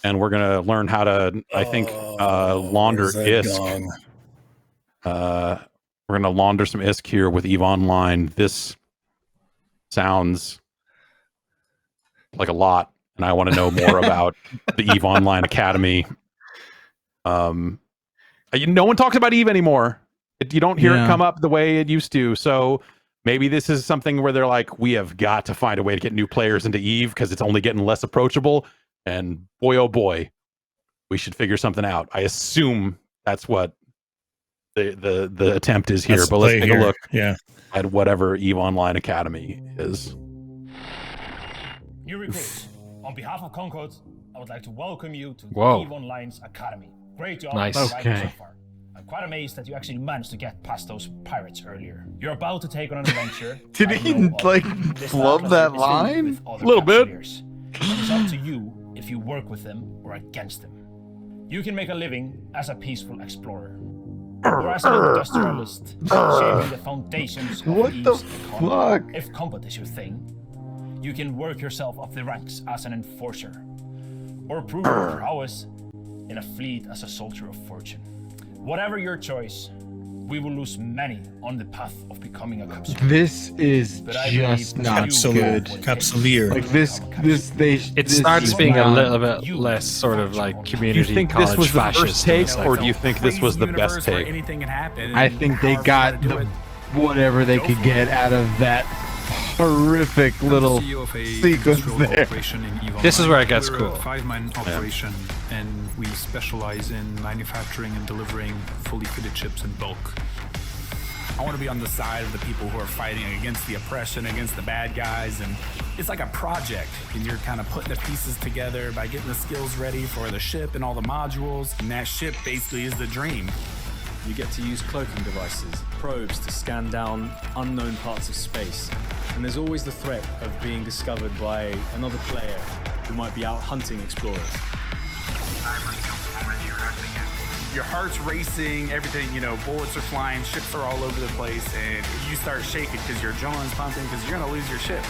And we're going to learn how to, I think, launder ISK. We're going to launder some ISK here with EVE Online. This sounds like a lot, and I want to know more about the EVE Online Academy. No one talks about EVE anymore. You don't hear it come up the way it used to. So maybe this is something where they're like, we have got to find a way to get new players into EVE because it's only getting less approachable. And boy, oh boy, we should figure something out. I assume that's what the attempt is here. But let's take a look at whatever EVE Online Academy is. New recruits, on behalf of Concord, I would like to welcome you to EVE Online's Academy. Great job. Nice. So far. I'm quite amazed that you actually managed to get past those pirates earlier. You're about to take on an adventure. Did he flub that line? A little bit. It's up to you if you work with them or against them. You can make a living as a peaceful explorer, or as an industrialist, shaping the foundations of EVE's economy. If combat is your thing, you can work yourself up the ranks as an enforcer, or prove your prowess in a fleet as a soldier of fortune. Whatever your choice, we will lose many on the path of becoming a capsuleer. This is just not good. Capsuleer. Like it starts being a little bit less sort of like community. Do you think college this was the fascist first take, or do you think this was the best take? I think they got whatever they could get out of that horrific little sequence there. This is where it gets cool. We're a 5-man operation, and we specialize in manufacturing and delivering fully fitted chips in bulk. I want to be on the side of the people who are fighting against the oppression, against the bad guys, and it's like a project, and you're kind of putting the pieces together by getting the skills ready for the ship and all the modules, and that ship basically is the dream. You get to use cloaking devices, probes to scan down unknown parts of space. And there's always the threat of being discovered by another player who might be out hunting explorers. Your heart's racing, everything, bullets are flying, ships are all over the place, and you start shaking because your adrenaline's pumping because you're going to lose your ship.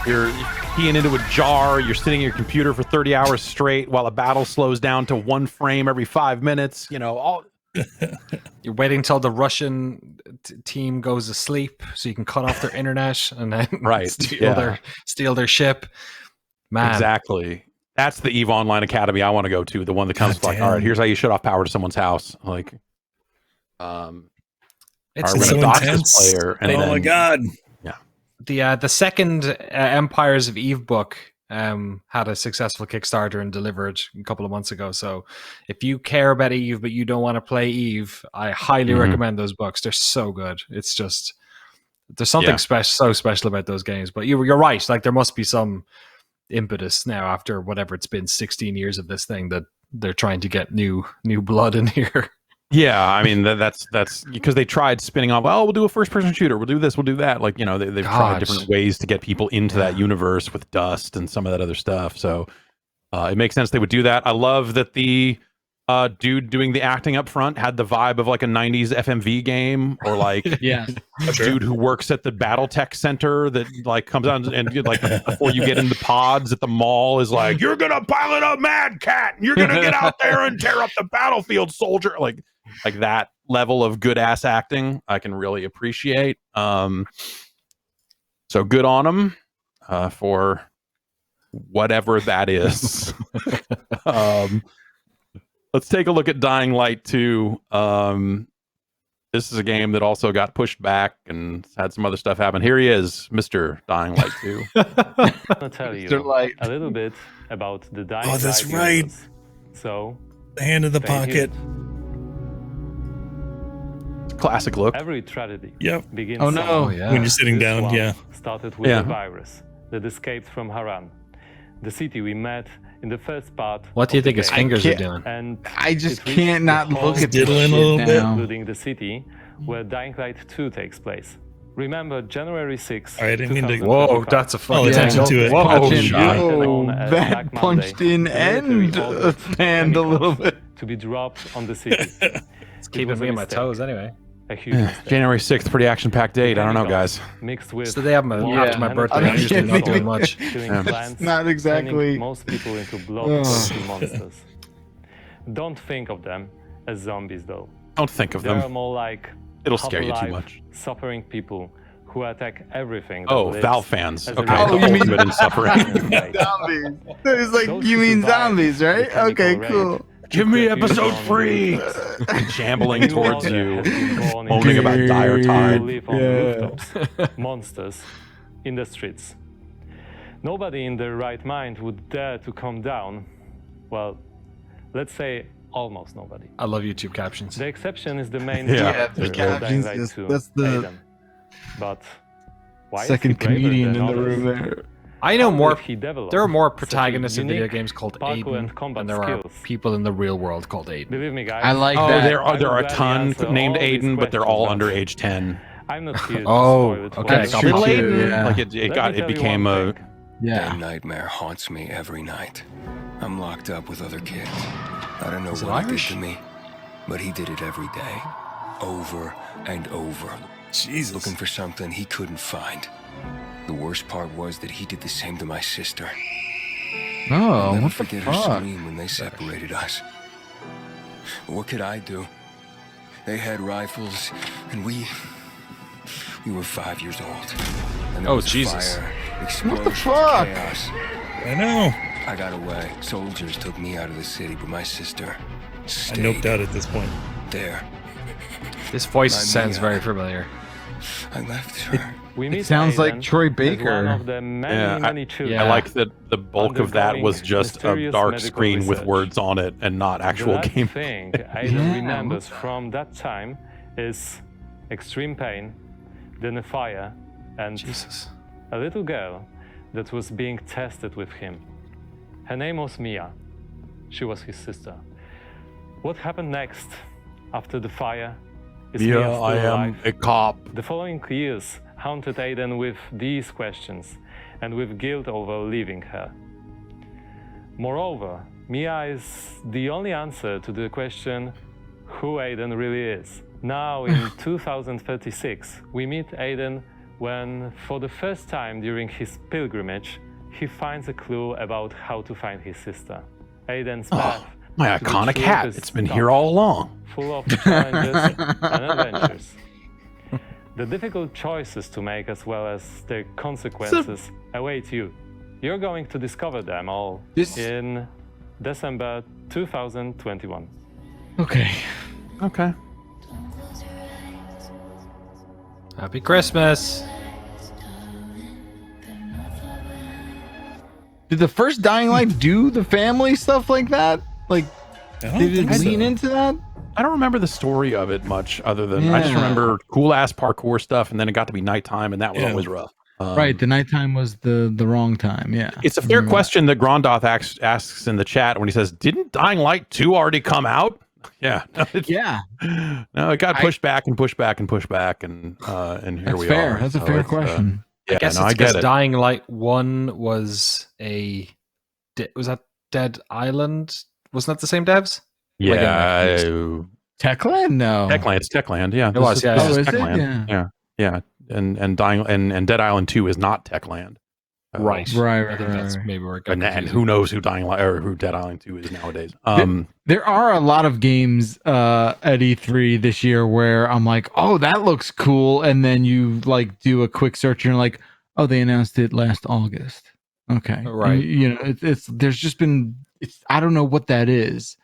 You're keying into a jar, you're sitting at your computer for 30 hours straight while a battle slows down to 1 frame every 5 minutes, all... You're waiting till the Russian team goes asleep so you can cut off their internet and then steal their ship. Man, exactly. That's the EVE Online Academy I want to go to. The one that comes like, all right, here's how you shut off power to someone's house. Like, it's so intense. Player, and my god! Yeah, the second Empires of EVE book had a successful Kickstarter and delivered a couple of months ago. So if you care about EVE but you don't want to play EVE, I highly recommend those books. They're so good. It's just there's something so special about those games. But you're right. Like there must be some impetus now after whatever it's been 16 years of this thing that they're trying to get new blood in here. Yeah, I mean that's because they tried spinning off. Oh, we'll do a first-person shooter. We'll do this. We'll do that. Like they've tried different ways to get people into that universe with Dust and some of that other stuff. So it makes sense they would do that. I love that the dude doing the acting up front had the vibe of like a 90s FMV game, or like a dude who works at the BattleTech Center that like comes out and like before you get into pods at the mall is like, you're gonna pilot a Mad Cat and you're gonna get out there and tear up the battlefield, soldier. Like that level of good ass acting I can really appreciate. So good on them for whatever that is. Let's take a look at Dying Light 2. This is a game that also got pushed back and had some other stuff happen. Here he is, Mr. Dying Light 2. I'll tell you a little bit about the Dying Light. Oh, that's right. Universe. So, the hand in the pocket. It's a classic look. Every tragedy begins. Oh no! When you're sitting down, started with a virus that escaped from Haran, the city we met in the first part. What do you think his fingers are doing? And I just can't not look at diddling a little bit, including the city where Dying Light 2 takes place. Remember January 6th. I didn't mean to. Whoa, that's a fucking attention to it. Whoa, that punched in end hand a little bit. To be dropped on the city. It's keeping me on my toes anyway. A huge mistake. January 6th, pretty action-packed date. I don't know, guys. Mixed with So they have after my birthday. I'm usually not doing much. Not exactly. Most people into bloodthirsty monsters. Don't think of them as zombies, though. Don't think of They're them. more like It'll scare you too half-alive, much. suffering people who attack everything. Oh, that Valve lives fans. as a Okay, result the of ultimate in suffering. Zombies. It's like, you mean zombies, right? Okay, cool. Give me episode 3! Shambling towards you, moaning about dire tide. Live on rooftops, monsters in the streets. Nobody in their right mind would dare to come down. Well, let's say almost nobody. I love YouTube captions. The exception is the main the character, captions, Dying Light 2, that's the Aiden. But why second is he braver comedian than in the others? room there. I know How more. did he develop There are more such a protagonists in video unique games called parkour Aiden, and combat and there are skills. people in the real world called Aiden. Believe me, guys. I like Oh, that. there are a I would ton gladly answer named all these Aiden, but they're all questions, under but age 10. I'm not here to Oh, spoil it for okay, anyone. got Little my- Aiden, Yeah. like Let me it tell you became one a. thing. That nightmare haunts me every night. I'm locked up with other kids. I don't know Is it what he did Irish? to me, but he did it every day. Over and over. Jesus. Looking for something he couldn't find. The worst part was that he did the same to my sister. Oh, I'll never what the forget her fuck? scream when they separated us. What could I do? They had rifles, and we were 5 years old. And there Oh, was Jesus. Fire, What explosions, the fuck? chaos. I know. I got away. Soldiers took me out of the city, but my sister I stayed noped out at this point. there. This voice My sounds Mia. very familiar. I left her. We meet sounds like Aiden Troy as Baker. one of the many children. I like that the bulk of that was just a Mysterious dark medical screen with research. words on it and not actual The game. last thing Aiden remembers from that time is extreme pain, then a fire, and Jesus. a little girl that was being tested with him. Her name was Mia. She was his sister. What happened next after the fire is Yeah, Mia still I am alive. a cop. The following years haunted Aiden with these questions and with guilt over leaving her. Moreover, Mia is the only answer to the question who Aiden really is. Now in 2036, we meet Aiden when, for the first time during his pilgrimage, he finds a clue about how to find his sister. Aiden's path My to the iconic truth hat. is It's been tough, here all along. full of challenges and adventures. The difficult choices to make as well as their consequences await you. You're going to discover them all in December 2021. Okay. Okay. Happy Christmas. Did the first Dying Light do the family stuff like that? Like, did it lean into that? I don't remember the story of it much, other than I just Yeah. remember cool ass parkour stuff, and then it got to be nighttime, and that was always rough. Right, the nighttime was the wrong time. Yeah, It's a fair question that Grondoth asks in the chat when he says, "Didn't Dying Light 2 already come out?" Yeah, yeah. No, it got pushed back and pushed back and pushed back, and here That's we fair. are. That's a So fair it's, question. Yeah, I guess no, it's I get because it. Dying Light 1 was was that Dead Island? Wasn't that the same devs? Yeah, Techland? No. Techland. It's Techland. Yeah, It was. Yeah. Oh, is it? Techland. Yeah. Yeah. And Dying and Dead Island 2 is not Techland. Right. Right. I think that's maybe where it got And confusing. who knows who Dying Light or who Dead Island 2 is nowadays. There are a lot of games at E3 this year where I'm like, oh, that looks cool, and then you like do a quick search and you're like, oh, they announced it last August. Okay, Right. And, you know, it's there's just been I don't know what that is.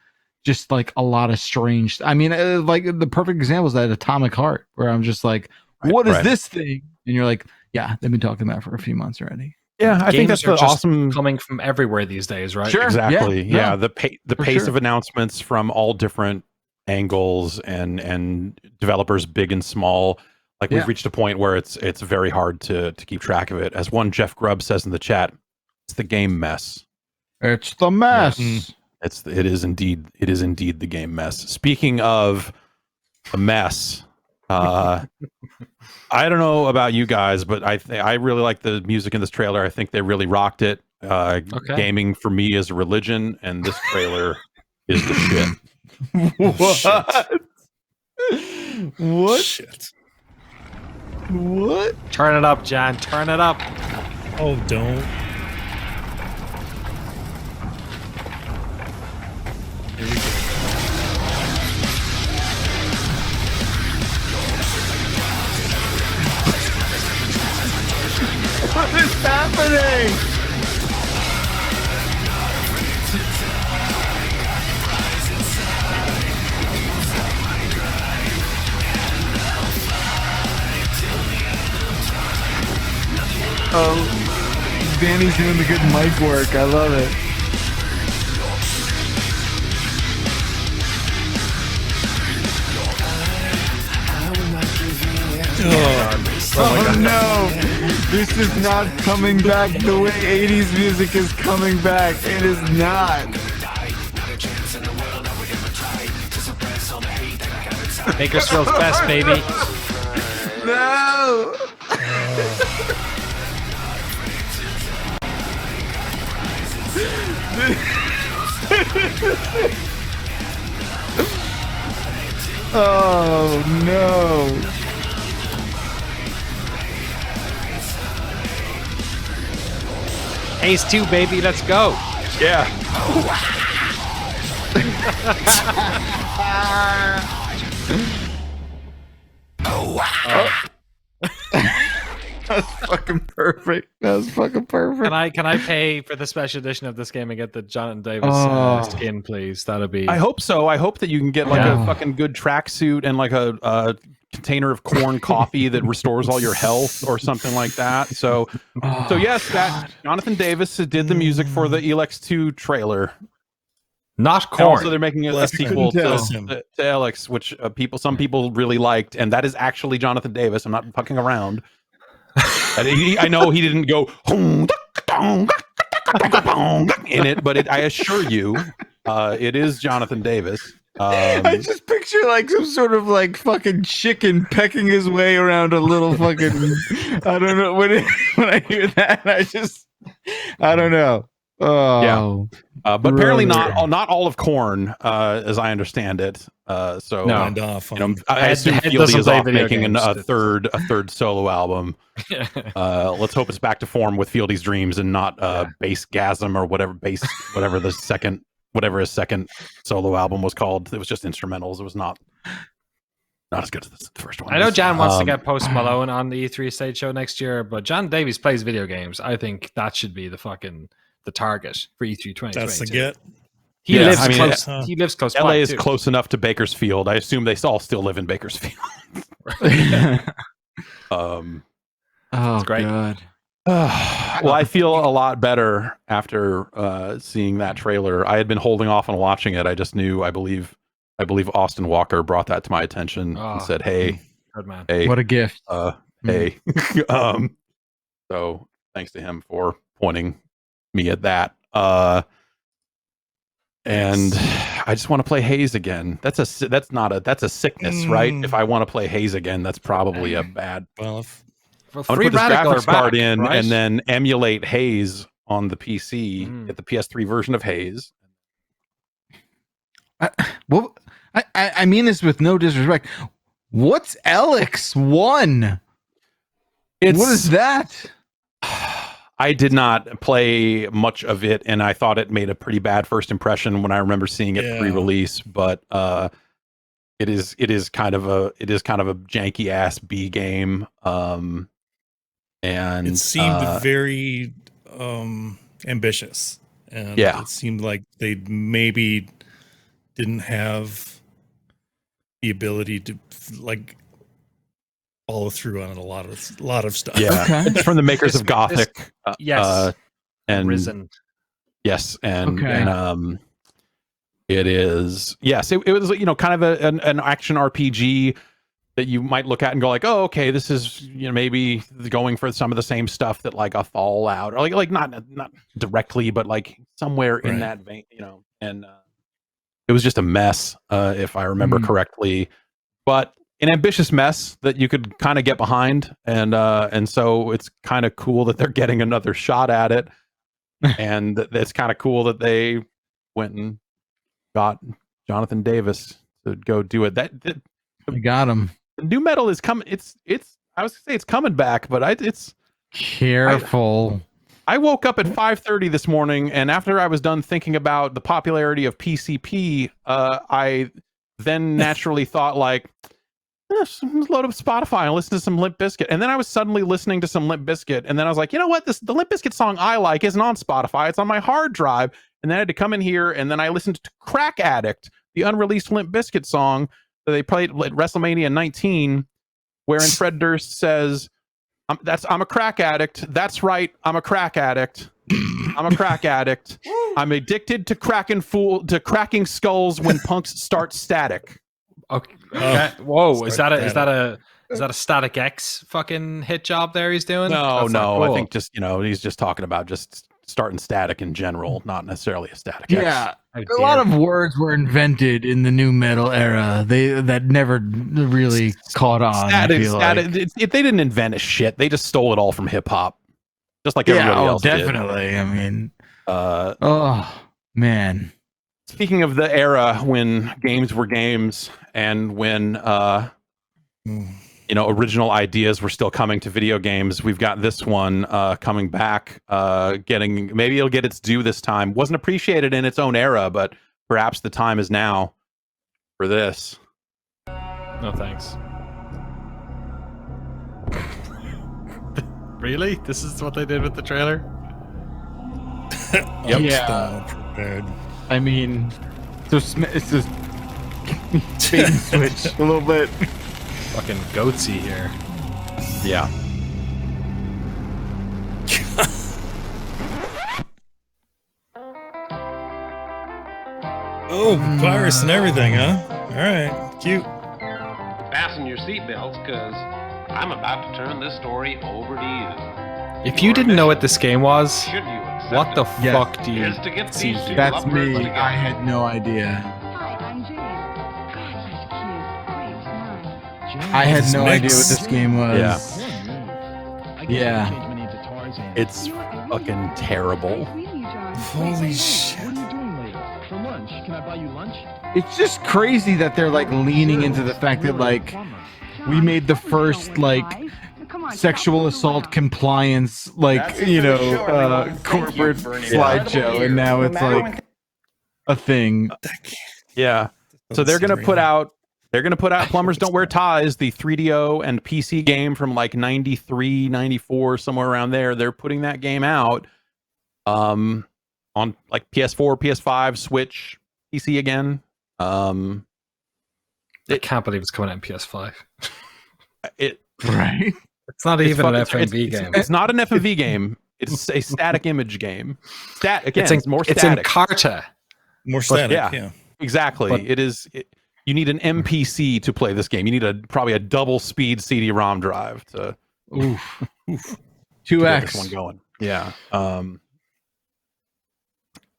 Just like a lot of strange. I mean, like the perfect example is that Atomic Heart, where I'm just like, what is this thing? And you're like, yeah, they've been talking about it for a few months already. Yeah, I think Games that's are the just awesome coming from everywhere these days, right? Sure. Exactly. Yeah, The for pace sure. of announcements from all different angles and developers big and small. Like we've reached a point where it's very hard to keep track of it. As one Jeff Grubb says in the chat, it's the game mess. It's the mess. It is indeed the game mess. Speaking of a mess, I don't know about you guys, but I really like the music in this trailer. I think they really rocked it. Gaming for me is a religion, and this trailer is the shit. What? What? Shit. What? Turn it up, John. Turn it up. Oh, don't. Here we go. What is happening? Oh, Danny's doing the good mic work. I love it. Oh no! This is not coming back the way 80s music is coming back. It is not. Bakersfield's best, baby. No! Oh no! Ace 2, baby, let's go. Yeah. That's fucking perfect. That's fucking perfect. Can I pay for the special edition of this game and get the Jonathan Davis skin, please? That'll be. I hope so. I hope that you can get like a fucking good tracksuit and like a container of corn coffee that restores all your health or something like that. So yes, that Jonathan Davis did the music for the Elex 2 trailer. Not corn. And also, they're making a sequel to Elex, which some people really liked, and that is actually Jonathan Davis. I'm not fucking around. I know he didn't go in it, but I assure you, it is Jonathan Davis. I just picture like some sort of like fucking chicken pecking his way around a little fucking. I don't know when I hear that. I don't know. Oh, yeah. But apparently not all of corn, as I understand it. So no. I assume Fieldy is off making a third solo album. Let's hope it's back to form with Fieldy's Dreams and not Bassgasm or whatever his second solo album was called. It was just instrumentals. It was not as good as the first one. I know John wants to get Post Malone on the E3 stage show next year, but John Davies plays video games. I think that should be the target for E3 2022. That's the get. He lives close. LA is close enough to Bakersfield. I assume they all still live in Bakersfield. Oh, great. God. Well, I feel a lot better after seeing that trailer. I had been holding off on watching it. I just knew. I believe Austin Walker brought that to my attention and said, "Hey, good man. Hey, what a gift! Hey." So thanks to him for pointing me at that. And I just want to play Haze again. That's a sickness, right? If I want to play Haze again, that's probably a bad. Well, I'm gonna put this graphics card in and then emulate Haze on the PC, get the PS3 version of Haze. I mean this with no disrespect. What's Elex 1? What is that? I did not play much of it, and I thought it made a pretty bad first impression when I remember seeing it pre-release. But it is kind of a janky ass B game, and it seemed very ambitious, and it seemed like they maybe didn't have the ability to follow through on a lot of stuff. Yeah, it's from the makers of Gothic. And Risen. Yes, and it is. Yes, it was kind of an action RPG that you might look at and go like, oh, okay, this is maybe going for some of the same stuff that like a Fallout or like not directly, but like somewhere in that vein, and it was just a mess, if I remember correctly. But an ambitious mess that you could kind of get behind, and so it's kind of cool that they're getting another shot at it, and it's kind of cool that they went and got Jonathan Davis to go do it. We got him. The new metal is coming. It's. I was gonna say it's coming back, but it's careful. I woke up at 5:30 this morning, and after I was done thinking about the popularity of PCP, I then naturally thought like, load up Spotify and listen to some Limp Bizkit. And then I was suddenly listening to some Limp Bizkit, and then I was like, you know what? The Limp Bizkit song I like isn't on Spotify. It's on my hard drive. And then I had to come in here, and then I listened to Crack Addict, the unreleased Limp Bizkit song that they played at WrestleMania 19, wherein Fred Durst says, I'm a crack addict. That's right. I'm a crack addict. I'm a crack addict. I'm addicted to cracking skulls when punks start static. Okay. Whoa, is that a Static X fucking hit job there he's doing? No, cool. I think just, he's just talking about just starting static in general, not necessarily a Static X. Yeah. A lot of words were invented in the new metal era. That never really caught on. Static. They didn't invent a shit. They just stole it all from hip hop, just like everybody else definitely. did. I mean, oh man. Speaking of the era when games were games, and when original ideas were still coming to video games, we've got this one coming back, maybe it'll get its due this time. Wasn't appreciated in its own era, but perhaps the time is now for this. No thanks. Really? This is what they did with the trailer? Yep. Yeah. Prepared. I mean, it's just bait and switch a little bit. Fucking goatsy here. Yeah. Oh, virus and everything, huh? All right, cute. Fasten your seatbelts, because I'm about to turn this story over to you. If you didn't know what this game was, Should you accept what the it? fuck do you Here's to get see these here? That's me. I had no idea. I had no idea what this game was. Yeah. It's fucking terrible. Holy shit. For lunch, can I buy you lunch? It's just crazy that they're like leaning into the fact that like we made the first like sexual assault compliance like corporate slideshow, and now it's like a thing. Yeah. So they're gonna put out Plumbers Don't Wear Ties, the 3DO and PC game from like 93, 94, somewhere around there. They're putting that game out on like PS4, PS5, Switch, PC again. I can't believe it's coming out in PS5. Right? It's not even an FMV game. It's not an FMV game. It's a static image game. It's more static. It's in Carta. More static, yeah. Exactly. But it is. You need an MPC to play this game. You need probably a double speed CD-ROM drive to. Oof. To 2x. get this one going. Yeah.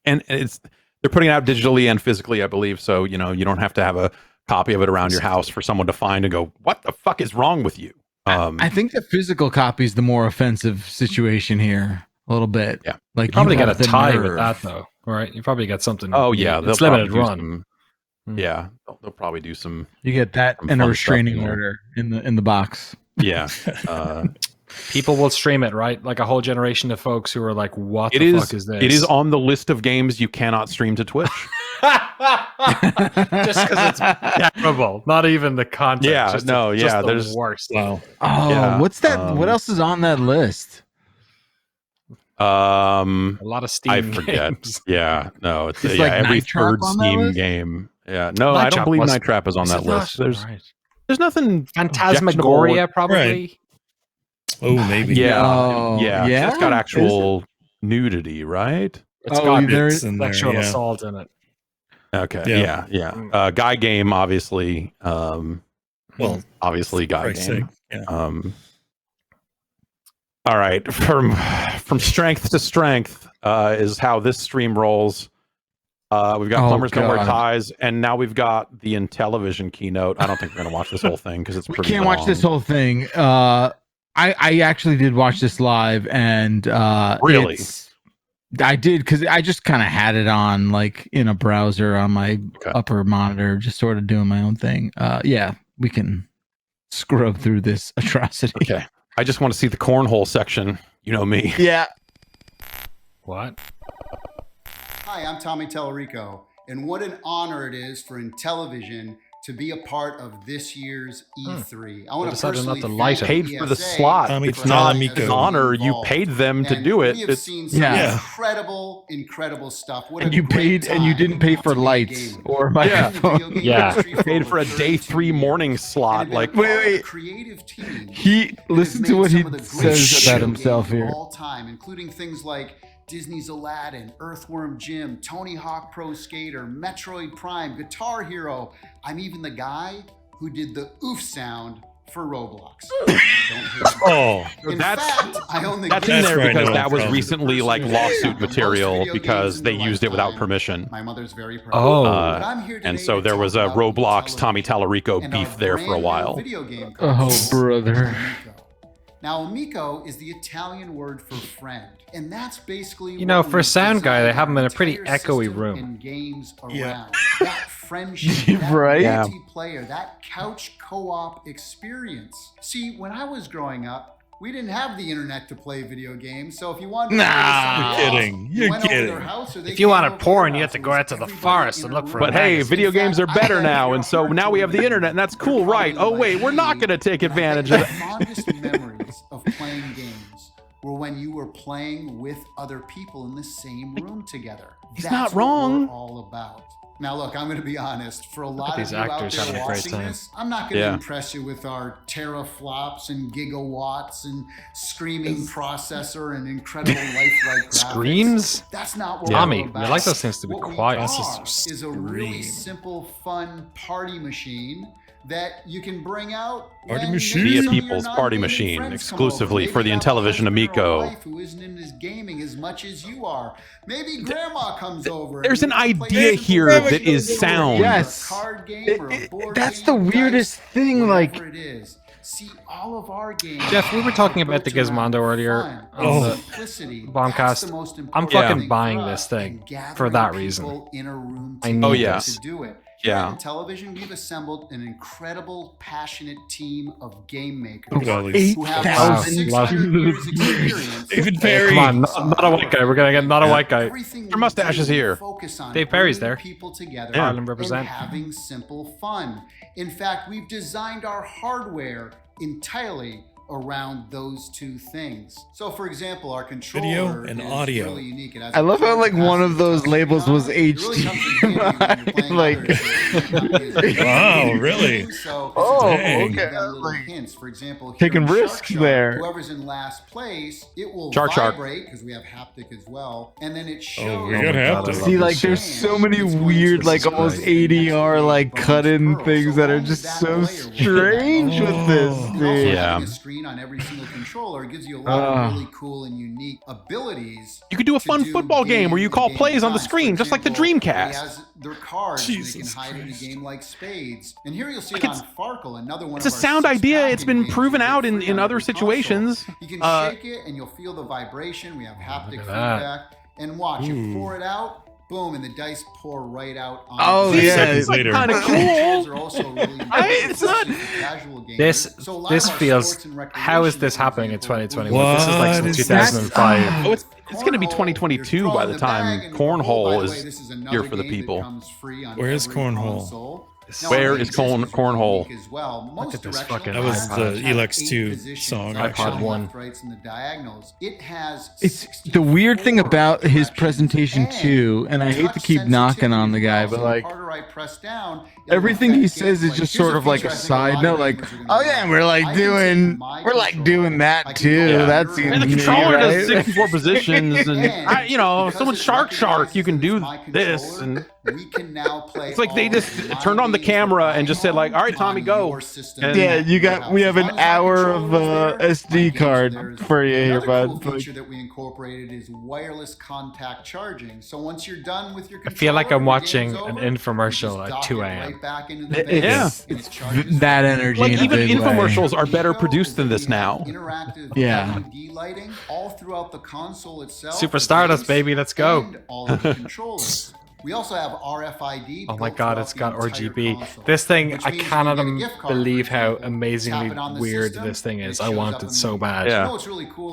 And they're putting it out digitally and physically, I believe. So you don't have to have a copy of it around your house for someone to find and go, "What the fuck is wrong with you?" I think the physical copy is the more offensive situation here. A little bit. Yeah. Like you probably got have a the tie nerve. with that though, right? You probably got something. Oh yeah, it's limited run. Yeah, they'll probably do some. You get that and a restraining order in the box. Yeah. People will stream it, right? Like a whole generation of folks who are like, "What the fuck is this?" It is on the list of games you cannot stream to Twitch. Just because it's terrible. Not even the content. Yeah, just there's the worst. Wow. Oh, Yeah, what's that? What else is on that list? A lot of Steam I forget. games. Yeah, no, it's Is, every Night Trap third on that Steam list? game. Yeah, no, Night I don't Trap believe was- Night Trap is on was that it list. not? Right. There's nothing. Phantasmagoria, objectionable. probably. Oh, maybe. Yeah, Oh, yeah, yeah? It's got Is actual nudity, right? It's Oh, got there's sexual yeah. assault in it. Okay, yeah. Guy Game, obviously. Well, obviously, Guy Christ's Game. sake, yeah. All right, from strength to strength is how this stream rolls. We've got Plumbers No More Ties, and now we've got the Intellivision keynote. I don't think we're going to watch this whole thing because it's pretty We can't long. watch this whole thing. I actually did watch this live, and really, I did because I just kind of had it on like in a browser on my upper monitor, just sort of doing my own thing. Yeah, we can scrub through this atrocity. Okay, I just want to see the cornhole section. You know me. Yeah. What? Hi, I'm Tommy Tallarico, and what an honor it is for Intellivision to be a part of this year's E3. I want to personally thank paid for the slot. It's not an honor. You paid them to do it. We have seen some incredible stuff. And you paid, and you didn't pay for lights or microphone. Yeah, paid for a day 3 morning slot. Like, wait. He listen to what he says about himself here. All time, including things like Disney's Aladdin, Earthworm Jim, Tony Hawk Pro Skater, Metroid Prime, Guitar Hero. I'm even the guy who did the oof sound for Roblox. That's in there because that was recently like lawsuit material because they used it without permission. My mother's very proud. And so there was a Roblox Tommy Tallarico beef there for a while. Oh, brother. Now, amico is the Italian word for friend, and that's basically for a sound guy, they have him in a pretty echoey room. Games around. That friendship, that multiplayer, that couch co-op experience. See, when I was growing up, we didn't have the internet to play video games, so if you wanted to You're kidding. If you wanted porn, you had to go out to the forest and look for But hey, video games are better now, and so now we have the internet, and that's cool, right? Oh wait, we're not going to take advantage of it. Fondest memories of playing games were when you were playing with other people in the same room together. He's not wrong. What we're all about. Now, look, I'm going to be honest. For a lot of these you out actors there having a great watching time. this, I'm not going to impress you with our teraflops and gigawatts and screaming processor and incredible lifelike graphics. Screams? That's not what Tommy, we're about. you like those things to be What we quiet. are is a really simple, fun party machine that you can bring out. Be a people's party machine exclusively for the Intellivision Amico. Who isn't into gaming as much as you are? Maybe grandma comes over. There's an idea here that is sound. Yes. That's the weirdest thing. Like, it is. See, all of our games. Jeff, we were talking about the Gizmondo earlier on the Bombcast. I'm fucking buying this thing for that reason. I need this. To do it. Yeah. In television, we've assembled an incredible, passionate team of game makers who have 600 years experience. David Perry. Come on, not a white guy. We're gonna get not a white guy. Your mustache is here. Dave Perry's there. People together Ireland represent. and having simple fun. In fact, we've designed our hardware entirely around those two things. So, for example, our controller and is audio. really unique. It has I love how like one of those labels was HDMI. Wow, really? So, dang. little hints. For example, Taking here in risks Shark there. Whoever's in last place, it will Shark. vibrate because we have haptic as well, and then it shows. we got haptic. See, like, there's so many weird, like, almost ADR, like, cut-in things that are just so strange with this, dude. Yeah. A screen on every single controller gives you a lot of really cool and unique abilities. You could do a fun football game where you call plays on the screen, just like the Dreamcast. Has their cards they can hide in a game like Spades. And here you'll see it on Farkle, another one. It's a sound idea. It's been proven out in other situations. You can shake it and you'll feel the vibration. We have haptic feedback. And watch, you pour it out. Boom, and the dice pour right out on it's kind of cool. It's not casual games. This feels. How is this happening in 2021? This is like since 2005. Oh, it's going to be 2022 by the time Cornhole is here for the people. Where's Cornhole? Where is Cornhole? Look at this fucking. That was the Elex 2 song. iPod 1. It's the weird thing about his presentation too, and I hate to keep knocking on the guy, but like after I press down, everything he says is just sort of like a side note, like, oh yeah, we're like doing that too. Yeah. That's and the controller does 64 positions, and someone shark, you can do this, and we can now play. It's like they just turned on the camera and just said, like, all right, Tommy, go. And we have an hour of SD card for you here, bud. Cool feature that we incorporated is wireless contact charging. So once you're done with your I feel like I'm watching an infomercial at 2 a.m. It's that energy. Like, in a even big infomercials way. are better produced than this now. Yeah. LED lighting all throughout the console itself. Super Stardust, baby, let's go. And all of the controllers. We also have RFID. Oh my god, it's got RGB. This thing, I cannot believe how amazingly weird this thing is. I want it so bad. Yeah.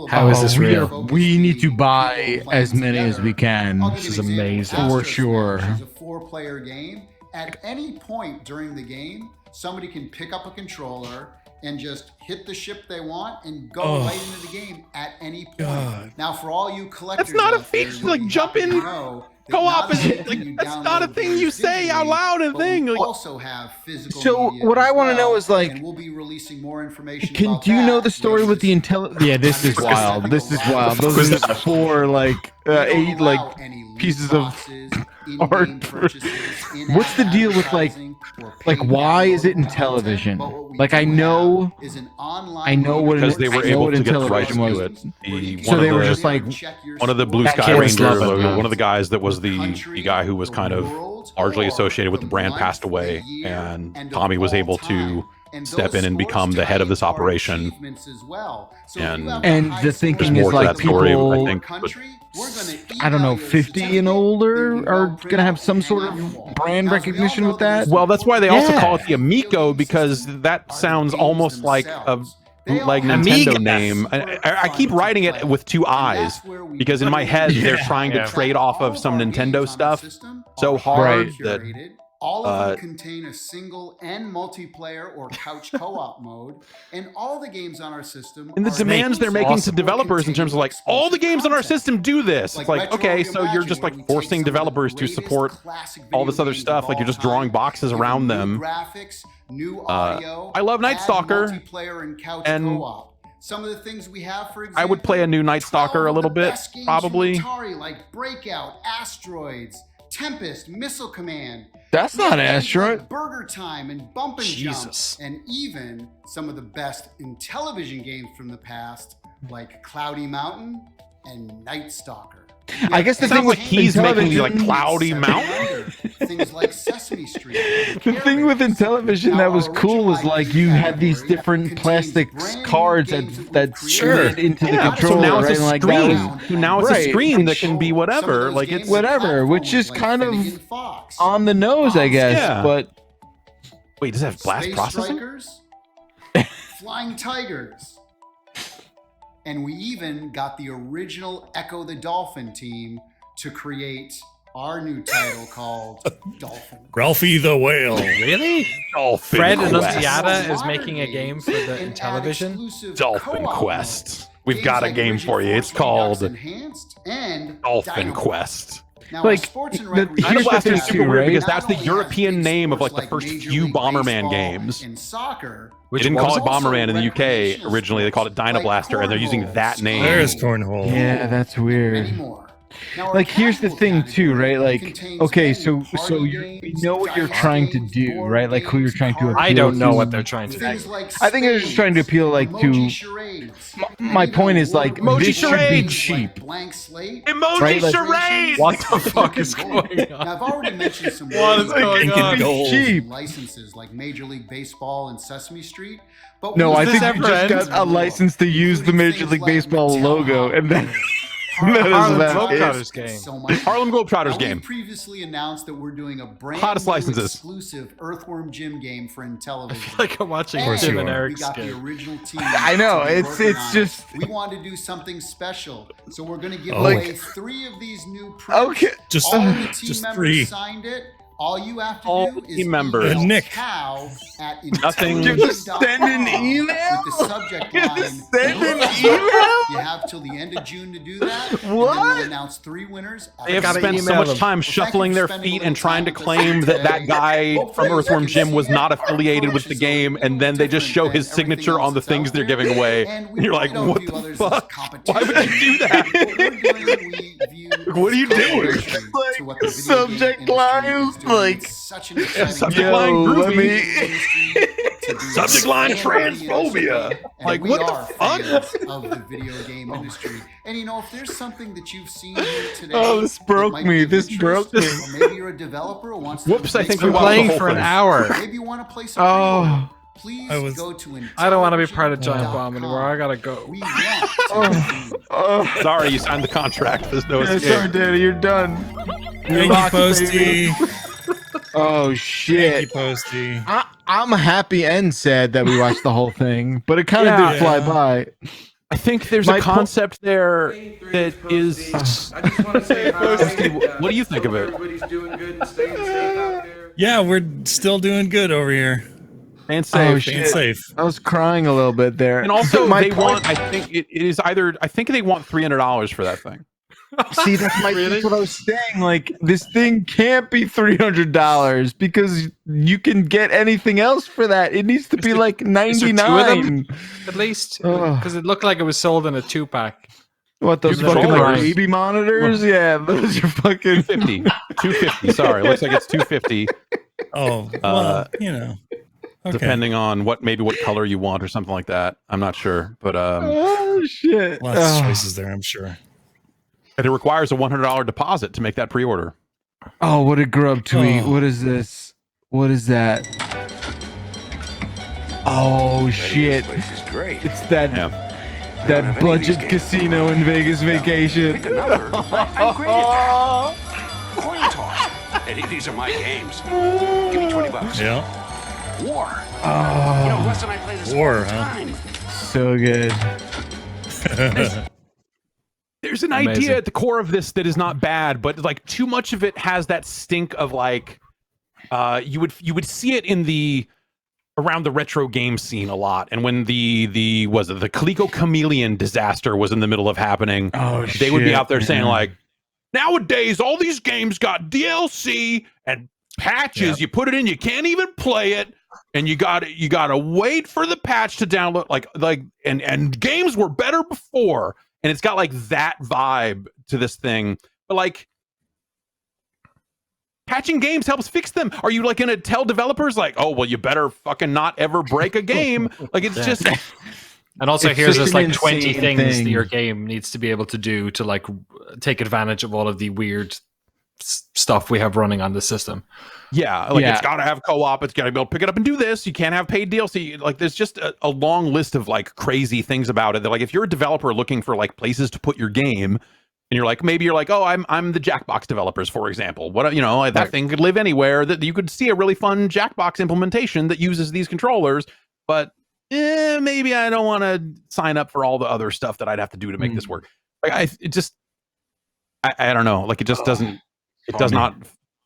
How is this real? We need to buy as many as we can. This is amazing. For sure. It's a 4-player game. At any point during the game, somebody can pick up a controller and just hit the ship they want and go right into the game at any point. God. Now, for all you collectors, That's not a out there, feature, like, jump in. co-op is like, that's not a thing you say out loud. A thing. We Like, also have physical. So media what as I want to well, know is like, and we'll be releasing more information. do you know the story with the Yeah, this is wild. This is wild. Those are just 4 like 8 like pieces of art. What's the deal with like why is it in television? Like I know what because they were able to get the rights to it. So they were just like one of the Blue Sky Rangers, one of the guys that was the guy who was kind of largely associated with the brand passed away, and Tommy was able to step in and become the head of this operation. And the thinking is like people, I think, I don't know, 50 and older are going to have some sort of brand recognition with that. Well, that's why they also call it the Amico, because that sounds almost like a bootleg Nintendo name. I keep writing it with 2 eyes because in my head they're trying to trade off of some Nintendo stuff so hard that all of them contain a single and multiplayer or couch co-op mode, and all the games on our system. And the demands they're making to developers in terms of like, all the games on our system do this. It's like, okay, so you're just like forcing developers to support all this other stuff. Like you're just drawing boxes around them. I love Night Stalker, and some of the things we have, for example, I would play a new Night Stalker a little bit, probably. Atari, like Breakout, Asteroids, Tempest, Missile Command. That's not Asteroid. Burger Time and Bump and Jump, and even some of the best Intellivision games from the past, like Cloudy Mountain and Night Stalker. I guess the thing with he's making me like Cloudy Mountain. Things like Sesame Street. The thing with Intellivision that was cool was like you had these different plastic cards that slid into the controller. So now it's a right? screen. Now it's a screen that can be whatever. Like it's whatever, which is kind of on the nose, I guess. Yeah. But wait, does it have blast processing? Strikers, Flying Tigers. And we even got the original Echo the Dolphin team to create our new title called Dolphin. Ralphie the Whale. Really? Dolphin Fred Quest. Annunziata is making a game for the Intellivision? Dolphin Quest. We've got a game for you. It's called Dolphin Quest. Now, like, Dino Blaster is super weird because that's the European name of like the first few Bomberman games. In soccer, They didn't call it Bomberman in the UK originally. They called it Dino Blaster, and they're using that name. There's Cornhole. yeah, that's weird. Like here's the thing too, right? Like okay, so you know what you're trying to do, right? Like who you're trying to appeal I don't know to. what they're trying to do. I think they're just trying to appeal like to my point is like Emoji this should be charades. cheap. blank slate. Emoji Right, like- charades! What the fuck is going Now, on? I've already mentioned some What is going on? Cheap. licenses like Major League Baseball and Sesame Street. But No, when I this think you ever just ends, got a license to use the Major League Baseball logo, and then that is Harlem about it. Globetrotters game. so much. Harlem Globetrotters Now, game. we previously announced that we're doing a brand Hottest new licenses. exclusive Earthworm Jim game for Intellivision. Like I'm watching And Tim and we Eric's got the game. original team. I know, to be it's working on it. just- We wanted to do something special, so we're going to give Like- away 3 of these new prints. Okay. Just- All the team just members 3. signed it. All you have to All do the is team members. email Nick. Cow at Nothing. You just send an intellivision.com email? with the subject You line. just send an email? You have have till the end of June to do that. What? And then we'll announce 3 winners. They have spent so much time shuffling their feet and trying to claim that guy from Earthworm Jim was not affiliated with the game, and then they just show his signature on the things they're giving away. And you're like, what the fuck? Why would they do that? What are you doing? Subject lines, like subject line groovy. Subject line transphobia. Like, what the fuck? Of the video game industry. And you know, if there's something that you've seen here today, oh, this broke me. This broke me. Or maybe you're a developer who wants to. Whoops! I think we're playing for an hour. Maybe you want to play some. Please go to I don't want to be part of Giant Bomb anymore. I gotta go. Sorry, you signed the contract. There's no escape. Sorry, Daddy, you're done. Thank you, Posty. Oh shit! Thank you, Posty. I'm happy and sad that we watched the whole thing, but it kind of did fly by. I think there's a concept there that is. I just want to say hi. What do you think of it? Everybody's doing good and staying safe out there. Yeah, we're still doing good over here. And safe. Oh, shit. And safe. I was crying a little bit there. And also, they want. I think it is either. I think they want $300 for that thing. See, that's what I was saying. Like, this thing can't be $300 because you can get anything else for that. It needs to be like $99 at least, because it looked like it was sold in a 2-pack. What, those fucking like baby monitors? Yeah, those are fucking $250. Sorry, it looks like it's $250. Oh, well, you know. Okay. Depending on what color you want or something like that. I'm not sure, but oh shit, lots of choices there, I'm sure. And it requires a $100 deposit to make that pre-order. Oh, what a grub tweet! What is this? What is that? Oh shit! This is great. It's that budget casino in Vegas Vacation. Pick another. Coin toss. Hey, these are my games. Give me $20. Yeah. War. Oh. You know, Russ and I play this all the time. So good. There's an idea at the core of this that is not bad, but like too much of it has that stink of like you would see it in the around the retro game scene a lot. And when the Coleco Chameleon disaster was in the middle of happening, they would be out there saying like, nowadays all these games got DLC and patches. You put it in, you can't even play it, and you gotta wait for the patch to download. And games were better before. And it's got like that vibe to this thing, but like patching games helps fix them. Are you like gonna tell developers like, oh well, you better fucking not ever break a game? Like it's just. And also, here's this like 20 things that your game needs to be able to do to like take advantage of all of the weird stuff we have running on the system. Yeah, like it's got to have co-op. It's got to be able to pick it up and do this. You can't have paid DLC. Like there's just a long list of like crazy things about it. That like if you're a developer looking for like places to put your game, and you're like maybe you're like, oh, I'm the Jackbox developers, for example. What that thing could live anywhere. That you could see a really fun Jackbox implementation that uses these controllers, but maybe I don't want to sign up for all the other stuff that I'd have to do to make this work. Like I don't know. Like it just doesn't. It does not.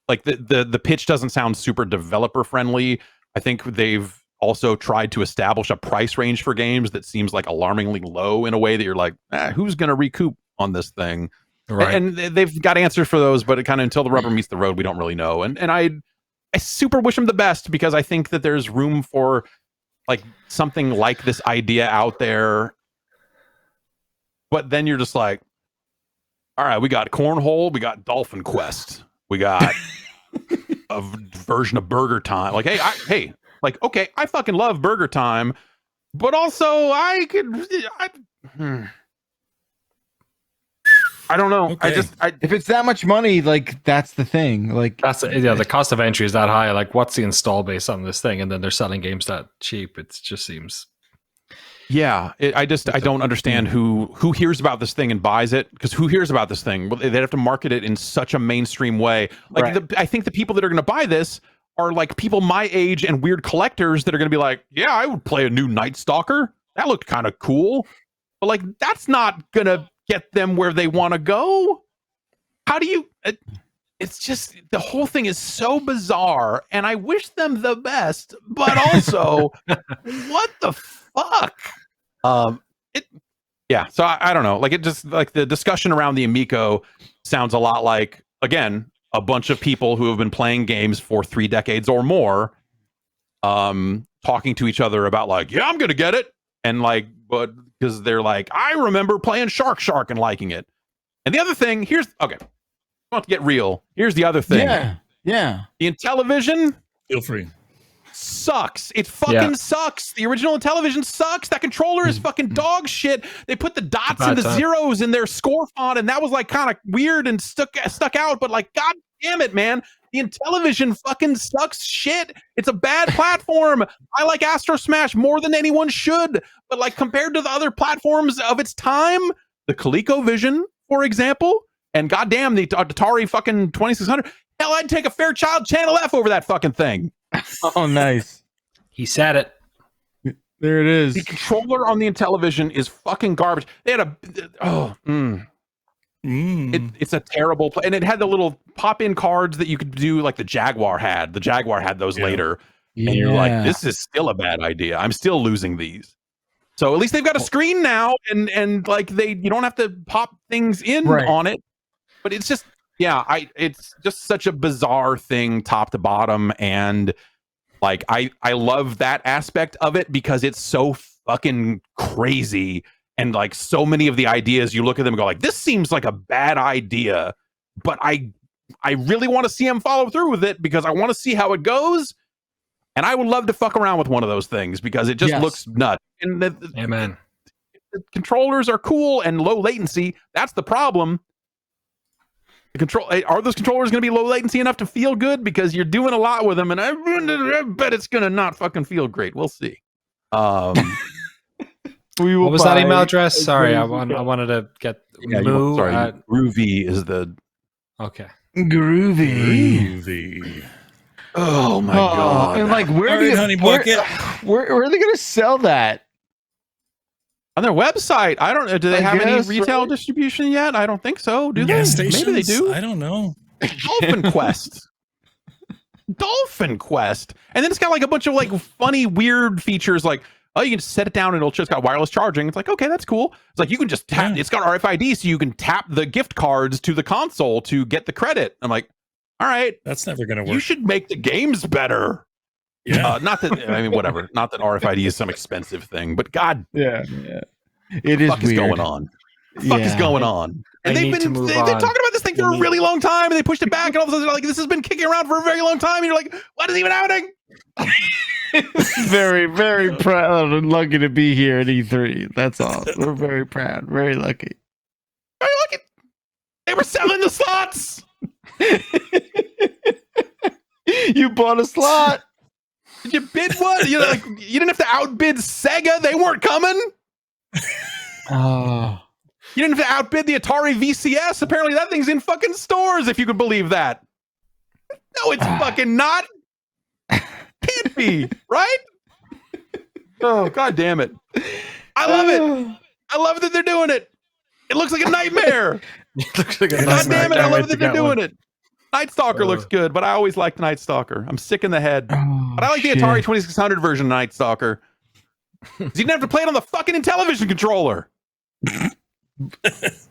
Like the pitch doesn't sound super developer friendly. I think they've also tried to establish a price range for games that seems like alarmingly low in a way that you're like, who's going to recoup on this thing? Right. And they've got answers for those, but it kind of until the rubber meets the road, we don't really know. And I super wish them the best because I think that there's room for like something like this idea out there. But then you're just like, all right, we got Cornhole, we got Dolphin Quest. We got a version of Burger Time. Like, hey, okay, I fucking love Burger Time, but also I don't know. Okay. If it's that much money, like that's the thing. Like the cost of entry is that high. Like, what's the install base on this thing? And then they're selling games that cheap. It just seems. Yeah, I don't understand who hears about this thing and buys it, because who hears about this thing? Well, they'd have to market it in such a mainstream way. Like I think the people that are going to buy this are like people my age and weird collectors that are going to be like, yeah, I would play a new Night Stalker. That looked kind of cool. But like, that's not going to get them where they want to go. How do you... It's just, the whole thing is so bizarre, and I wish them the best, but also, what the fuck? Yeah, so I don't know. Like it just like the discussion around the Amico sounds a lot like, again, a bunch of people who have been playing games for 3 decades or more, talking to each other about like, yeah, I'm gonna get it, and like, but because they're like, I remember playing Shark and liking it. And the other thing, here's okay, I want to get real. Here's the other thing. Yeah. The Intellivision, feel free. Sucks. It fucking sucks. The original Intellivision sucks. That controller is fucking dog shit. They put the dots and the zeros in their score font, and that was like kind of weird and stuck out. But like, god damn it, man, the Intellivision fucking sucks shit. It's a bad platform. I like Astro Smash more than anyone should, but like compared to the other platforms of its time, the ColecoVision, for example, and goddamn the Atari fucking 2600. Hell, I'd take a Fairchild Channel F over that fucking thing. Oh, nice. He said it. There it is. The controller on the Intellivision is fucking garbage. They had it's a terrible play, and it had the little pop-in cards that you could do, like the Jaguar had. The Jaguar had those later, and you're like, this is still a bad idea. I'm still losing these. So at least they've got a screen now, and like you don't have to pop things in on it. But it's just. Yeah, it's just such a bizarre thing top to bottom, and like I love that aspect of it because it's so fucking crazy, and like so many of the ideas you look at them and go like, this seems like a bad idea, but I really want to see him follow through with it because I want to see how it goes, and I would love to fuck around with one of those things because it just looks nuts. And the controllers are cool and low latency. That's the problem. Are those controllers going to be low latency enough to feel good? Because you're doing a lot with them, and I bet it's going to not fucking feel great. We'll see. What was that email address? Sorry, I wanted to get Groovy is the Groovy. Oh my god! And like, where are they going to sell that? On their website. I don't know. Do they have any retail distribution yet? I don't think so. Do they? Maybe they do. I don't know. Dolphin Quest. And then it's got like a bunch of like funny, weird features like, oh, you can just set it down and it's got wireless charging. It's like, okay, that's cool. It's like you can just tap, it's got RFID, so you can tap the gift cards to the console to get the credit. I'm like, all right. That's never going to work. You should make the games better. Yeah. Not that, I mean, whatever. Not that RFID is some expensive thing, but God. Yeah. It is weird. Is going on? What the fuck is going on? And they've been talking about this thing for a really long time, and they pushed it back, and all of a sudden they're like, this has been kicking around for a very long time, and you're like, what is even happening? Very, very proud and lucky to be here at E3. That's all. We're very proud. Very lucky. Very lucky. They were selling the slots. You bought a slot. Did you bid one? You didn't have to outbid Sega. They weren't coming. Oh. You didn't have to outbid the Atari VCS. Apparently that thing's in fucking stores, if you could believe that. No, it's fucking not. Can't be, right? Oh, god damn it. I love it. I love that they're doing it. It looks like a nightmare. It looks like a god damn it, I love that they're doing it. Night Stalker looks good, but I always liked Night Stalker. I'm sick in the head. But I like the Atari 2600 version of Night Stalker. You didn't have to play it on the fucking Intellivision controller. Piece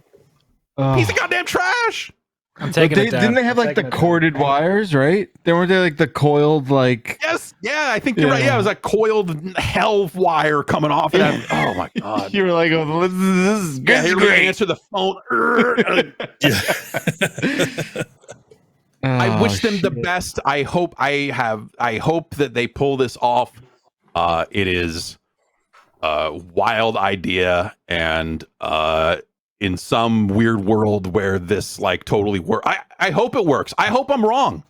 of goddamn trash. I'm taking it down. Didn't they have like the corded wires, right? Weren't they like the coiled like? Yes, yeah, I think you're right. Yeah, it was like coiled hell wire coming off of that. Oh my god! You were like, "Oh, this is great." Here we answer the phone. I wish them the best. I hope that they pull this off. It is a wild idea, and in some weird world where this like totally works, I hope it works. I hope I'm wrong.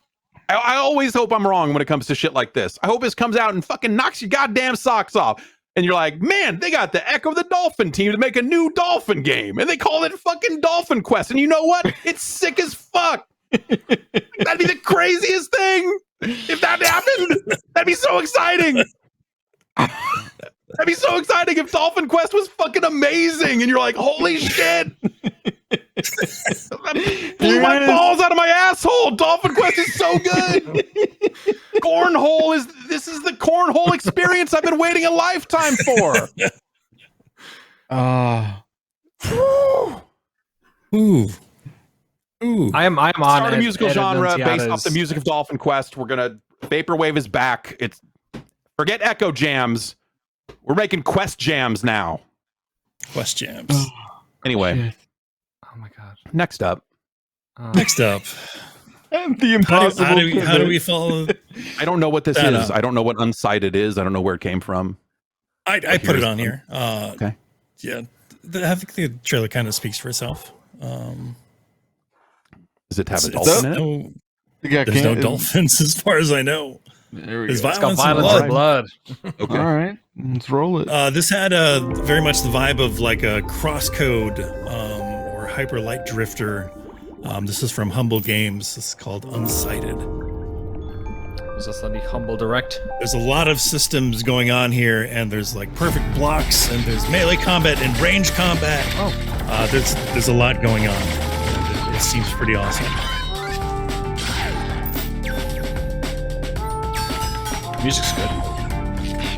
I always hope I'm wrong when it comes to shit like this. I hope this comes out and fucking knocks your goddamn socks off. And you're like, man, they got the Echo of the Dolphin team to make a new Dolphin game, and they call it fucking Dolphin Quest. And you know what? It's sick as fuck. That'd be the craziest thing if that happened. That'd be so exciting. That'd be so exciting if Dolphin Quest was fucking amazing, and you're like, holy shit. Blew my balls out of my asshole. Dolphin Quest is so good. This is the cornhole experience I've been waiting a lifetime for. Ooh. I am on Start a Ed- musical Ed genre based Annunziata's- off the music of Dolphin Quest. We're gonna Vaporwave is back. It's forget Echo Jams. We're making Quest Jams now. Quest Jams. Anyway. Oh my god. Next up. Next up. The impossible. How do we follow? I don't know what this that is. up? I don't know what Unsighted is. I don't know where it came from. I put it on here. Okay. Yeah, I think the trailer kind of speaks for itself. Does it have a It's dolphin in it? There's no dolphins as far as I know. There we There's go. It's got violence and violence blood. and blood. Okay. All right, let's roll it. This had very much the vibe of like a crosscode or hyper light drifter. This is from Humble Games. This is called Unsighted. Was this on the Humble Direct? There's a lot of systems going on here, and there's like perfect blocks, and there's melee combat and range combat. There's a lot going on. It seems pretty awesome. Music's good.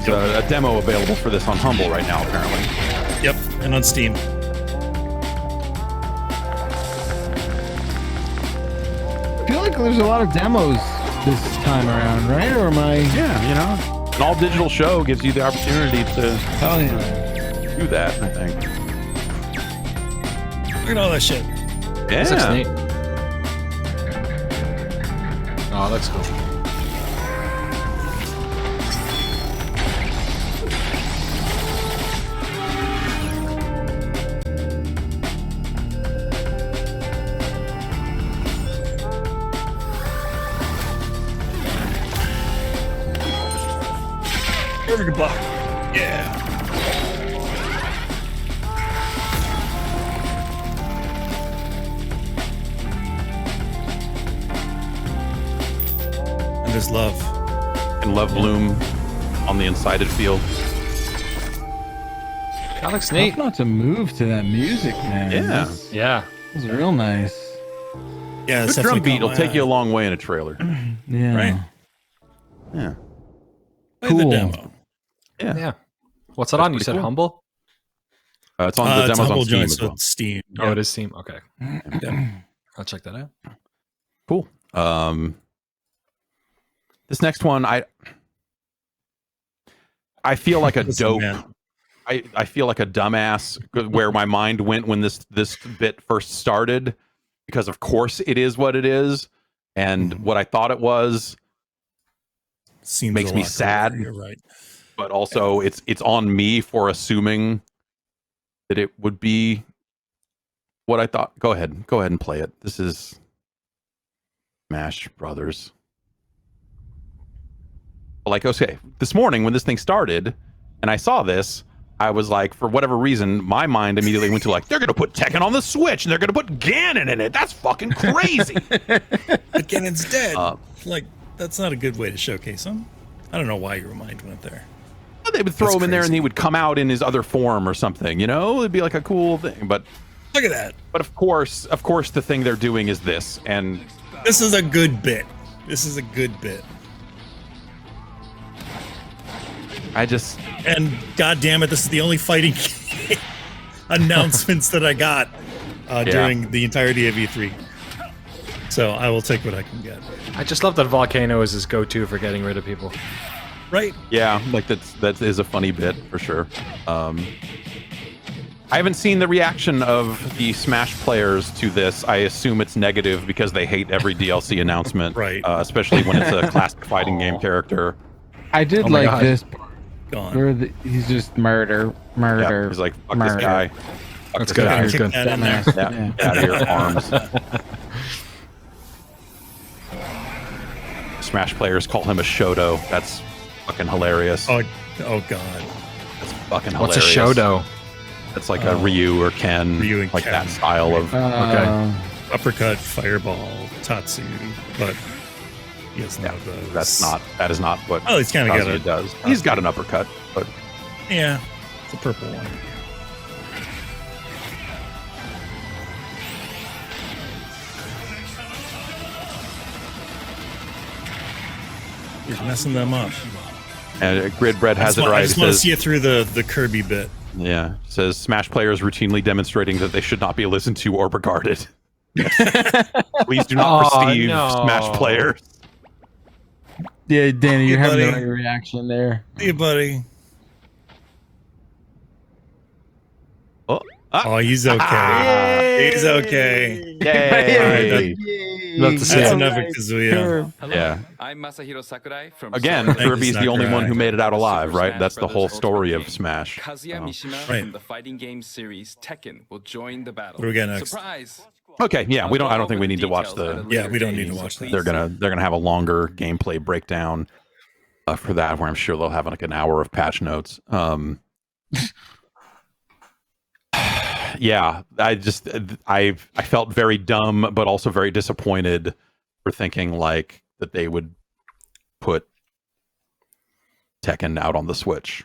There's a demo available for this on Humble right now, apparently. Yep, and on Steam. I feel like there's a lot of demos this time around, right? Or am I? Yeah, you know, an all digital show gives you the opportunity to do that. I think. Look at all that shit. Yeah. This looks neat. Oh, that's cool. Perfect block. Yeah. And there's love. And love bloom on the Unsighted field. That looks neat. Tough not to move to that music, man. Yeah. Yeah. It's real nice. Yeah, Good drum beat will take you a long way in a trailer. Yeah. Right. Yeah. Play the demo. Yeah. What's it on? You pretty said cool. Humble? It's on the It's demos Humble on Steam Joint, as so well. it's Steam. Oh, it is Steam. Okay. Yeah. I'll check that out. Cool. This next one, I feel like a dope. I feel like a dumbass where my mind went when this bit first started, because of course it is what it is, and what I thought it was Seems makes a me lot sad. cooler. You're right. But also it's on me for assuming that it would be what I thought. Go ahead and play it. This is Smash Brothers. Like, okay, this morning when this thing started and I saw this, I was like, for whatever reason, my mind immediately went to like, they're gonna put Tekken on the Switch and they're gonna put Ganon in it. That's fucking crazy. But Ganon's dead. Uh, That's not a good way to showcase him. I don't know why your mind went there. They would throw That's him in there and crazy. he would come out in his other form or something, you know? It'd be like a cool thing. But look at that. But of course the thing they're doing is this, and This is a good bit. This is a good bit. And god damn it, this is the only fighting game announcements that I got during the entirety of E3. So I will take what I can get. I just love that Volcano is his go-to for getting rid of people. Right? Yeah, like that is a funny bit for sure. I haven't seen the reaction of the Smash players to this. I assume it's negative because they hate every DLC announcement, right? Especially when it's a classic fighting game character. I did my like God. this. Gone. Where he's just murder. Yeah, he's like, fuck this guy. Fuck That's this good. guy. He's good. That in there. Yeah, get out of your arms. Smash players call him a Shoto. That's fucking hilarious. Oh god. That's fucking What's hilarious. a Shoto? It's like a Ryu or Ken, Ryu and like Ken. that style of. Uppercut, fireball, Tatsu, but he has none of those. That is not what. Oh, he's kinda got Kazuya a- does. He's got an uppercut, but Yeah, it's a purple one. He's messing them up. and Grid Bread has it I right. just It want to says, see it through the Kirby bit. Yeah, says Smash players routinely demonstrating that they should not be listened to or regarded. Please do not perceive Smash players. Yeah, Danny, you're having the right reaction there. See you, buddy. Oh, he's okay. He's okay. Yay! That's enough of Kazuya. Yeah. I'm Masahiro Sakurai from Again, Kirby's the only one who made it out alive, right? That's the whole story of Smash. Kazuya Mishima from the fighting game series Tekken will join the battle. What do we got next? Surprise! Okay, yeah, we don't. I don't think we need to watch the. Yeah, we don't need to watch that. They're gonna have a longer gameplay breakdown for that, where I'm sure they'll have like an hour of patch notes. Yeah, I felt very dumb, but also very disappointed for thinking like that they would put Tekken out on the Switch.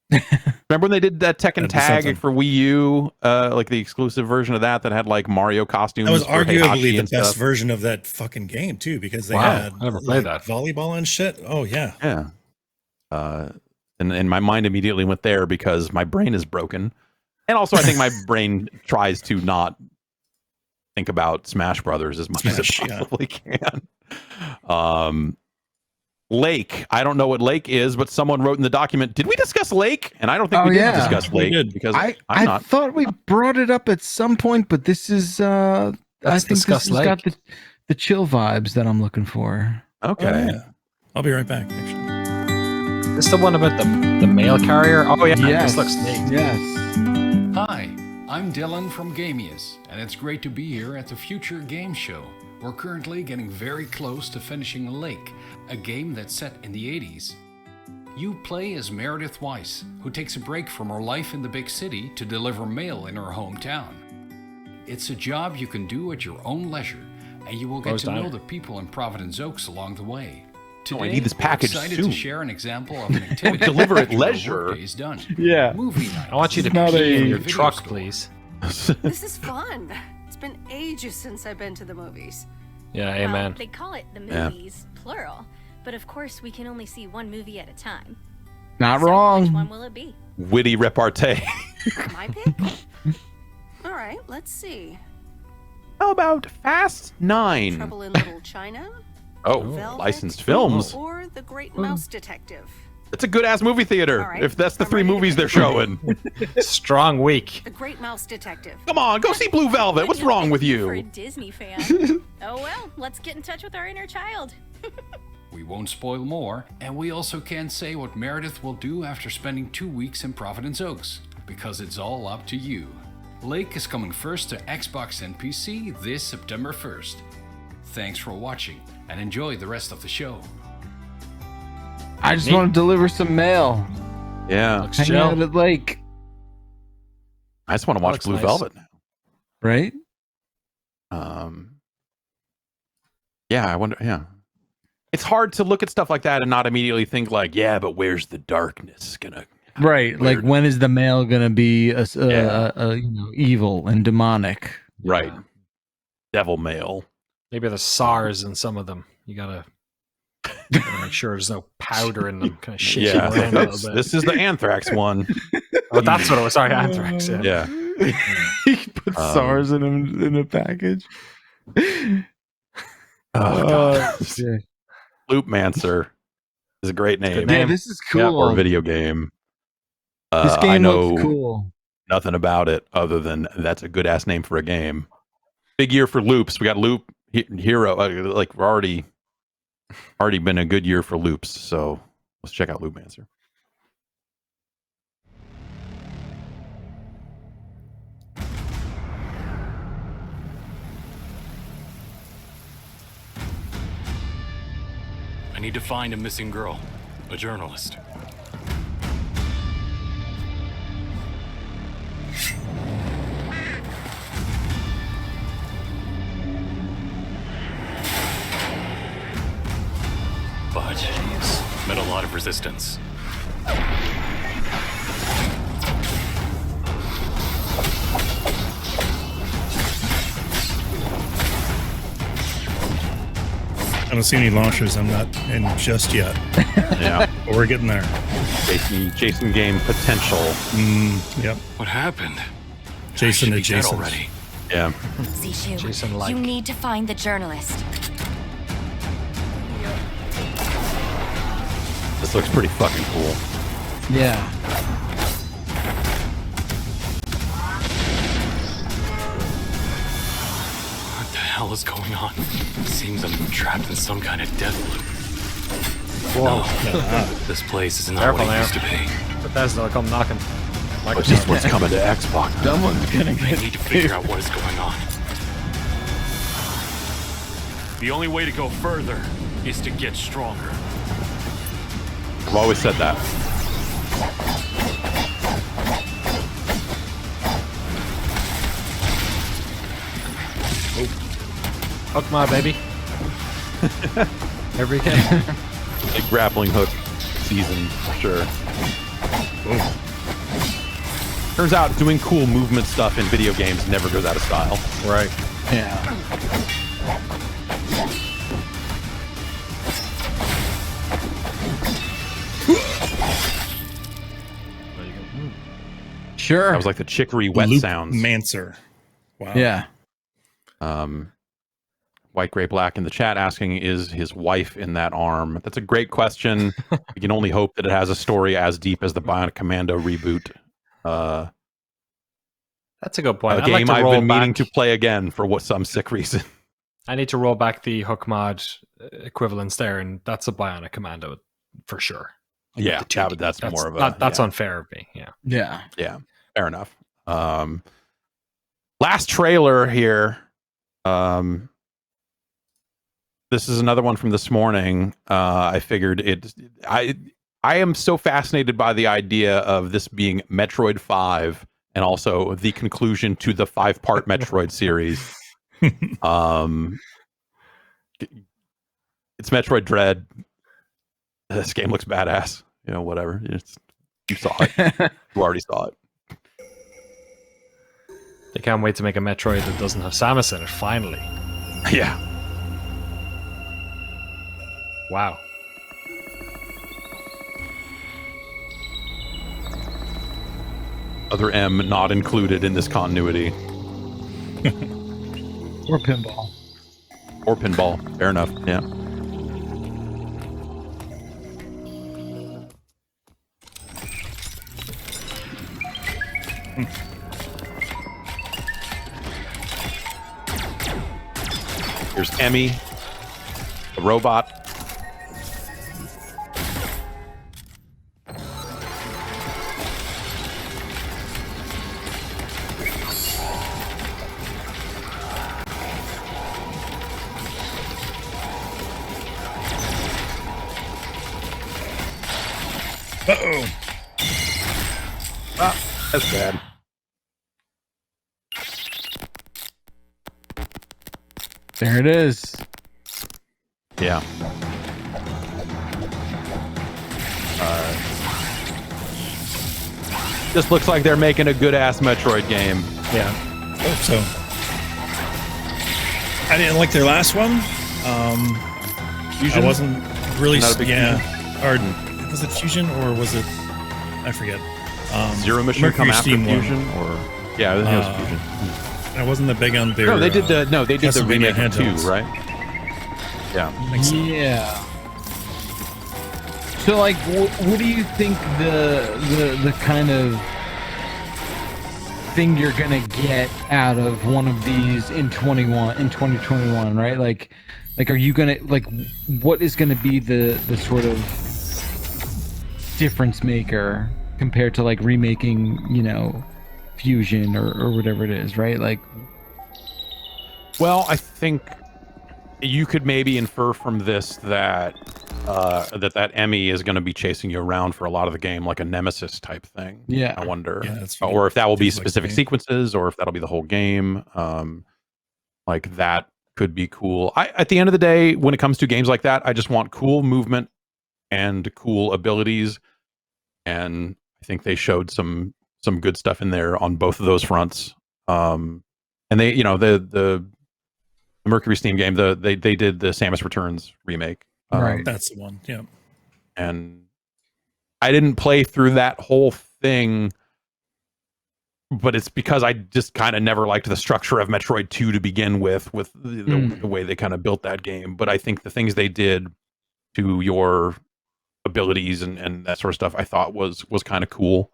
Remember when they did that Tekken Tag for Wii U, like the exclusive version of that had like Mario costumes? That was for arguably Heihachi the best version of that fucking game too, because they had I never played that volleyball and shit. Oh yeah, yeah. And my mind immediately went there because my brain is broken. And also, I think my brain tries to not think about Smash Brothers as much as it possibly can. Lake. I don't know what Lake is, but someone wrote in the document, did we discuss Lake? And I don't think we did discuss Lake because I thought we brought it up at some point, but this is I think this has got the chill vibes that I'm looking for. Okay. I'll be right back, actually. This the one about the mail carrier? Oh yeah, yes. This looks neat. Yes. Hi, I'm Dylan from Gamius, and it's great to be here at the Future Game Show. We're currently getting very close to finishing Lake, a game that's set in the 80s. You play as Meredith Weiss, who takes a break from her life in the big city to deliver mail in her hometown. It's a job you can do at your own leisure, and you will get to know the people in Providence Oaks along the way. Today, I need this package we're excited soon. to share an example of an activity Deliver at after your leisure. workday is done. Yeah. Movie night. I want you to pee in your truck, please. This is fun. It's been ages since I've been to the movies. Yeah, amen. They call it the movies, plural, but of course we can only see one movie at a time. Not So wrong. Which one will it be? Witty repartee. My pick? All right, let's see. How about Fast 9? Trouble in Little China? Oh, Velvet, licensed films. Or The Great Mouse Detective? It's a good ass movie theater. All right, If that's the three movies they're showing. Strong week. The Great Mouse Detective. Come on, go see Blue Velvet. What's wrong with For a you? Disney fan. Oh well, let's get in touch with our inner child. We won't spoil more, and we also can't say what Meredith will do after spending 2 weeks in Providence Oaks, because it's all up to you. Lake is coming first to Xbox and PC this September 1st. Thanks for watching, and enjoy the rest of the show. I just want to deliver some mail. Yeah. Hang out at Lake. I just want to watch Blue Velvet now. Right? Yeah, I wonder. Yeah. It's hard to look at stuff like that and not immediately think like, yeah, but where's the darkness gonna? Right. Like, when is the mail gonna be evil and demonic? Right. Devil mail. Maybe there's SARS in some of them. You gotta make sure there's no powder in them. Kind of shake Yeah, around a little bit. this is the anthrax one. Oh, that's what it was. Sorry, anthrax. Yeah. He put SARS in a package. Oh, God. Shit. Loopmancer is a great name. Yeah, this is cool. For a video game. This game I know looks cool. nothing about it other than that's a good ass name for a game. Big year for loops. We got Loop Hero. Like we're already been a good year for loops. So let's check out Loopmancer. I need to find a missing girl, a journalist. But she's met a lot of resistance. I don't see any launchers. I'm not in just yet. Yeah. But we're getting there. Jason game potential. Yep. What happened? Jason and Jason already. Yeah. Zishu, Jason-like. you need to find the journalist. This looks pretty fucking cool. Yeah. What the hell is going on? Seems I'm trapped in some kind of death loop. Whoa. This place is not Careful what it now. used to be. Bethesda will come knocking. But this one's coming to Xbox. Someone's gonna I get need to figure out what is going on. The only way to go further is to get stronger. I've always said that. Hook my baby. Every day. Big grappling hook season, for sure. Turns out doing cool movement stuff in video games never goes out of style. Right. Yeah. Sure. That was like the chicory wet Luke sounds. Mancer. Wow. Yeah. White Gray Black in the chat asking, is his wife in that arm? That's a great question. We can only hope that it has a story as deep as the Bionic Commando reboot. That's a good point. A game I've been meaning to play again for some sick reason. I need to roll back the hook mod equivalence there, and that's a Bionic Commando for sure. Yeah, that's more of a... That's unfair of me, yeah. Yeah. Yeah, fair enough. Last trailer here. This is another one from this morning. I figured I am so fascinated by the idea of this being Metroid 5 and also the conclusion to the 5-part Metroid series. It's Metroid Dread. This game looks badass. You know, whatever. You saw it. You already saw it. They can't wait to make a Metroid that doesn't have Samus in it, finally. Yeah. Wow. Other M not included in this continuity. Or pinball. Or pinball. Fair enough. Yeah. Here's Emmy, the robot. Uh-oh. Ah, that's bad. There it is. Yeah. Just looks like they're making a good-ass Metroid game. Yeah. Hope so. I didn't like their last one. Fusion? I wasn't really... Not a big yeah. Or was it Fusion or was it... I forget. Zero Mission Mercury come after Steam Fusion? one. Or yeah, I think it was Fusion. I wasn't that big on their... No, they did the Castlevania remake too, handhelds. right? Yeah. Yeah. So, like, what do you think the kind of thing you're gonna get out of one of these in 2021, right? Like, are you gonna what is gonna be the sort of difference maker compared to like remaking, you know, Fusion or whatever it is, right? Like, well, I think you could maybe infer from this that that Emmy is going to be chasing you around for a lot of the game, like a nemesis type thing. Yeah, I wonder, Yeah, that's or if that will be feels like specific to me. sequences, or if that'll be the whole game. Like that could be cool. At the end of the day, when it comes to games like that, I just want cool movement and cool abilities, and I think they showed some good stuff in there on both of those fronts. And they, you know, the Mercury Steam game, they did the Samus Returns remake. Right. That's the one. Yeah. And I didn't play through that whole thing, but it's because I just kind of never liked the structure of Metroid 2 to begin with the way they kind of built that game. But I think the things they did to your abilities and that sort of stuff, I thought was kind of cool.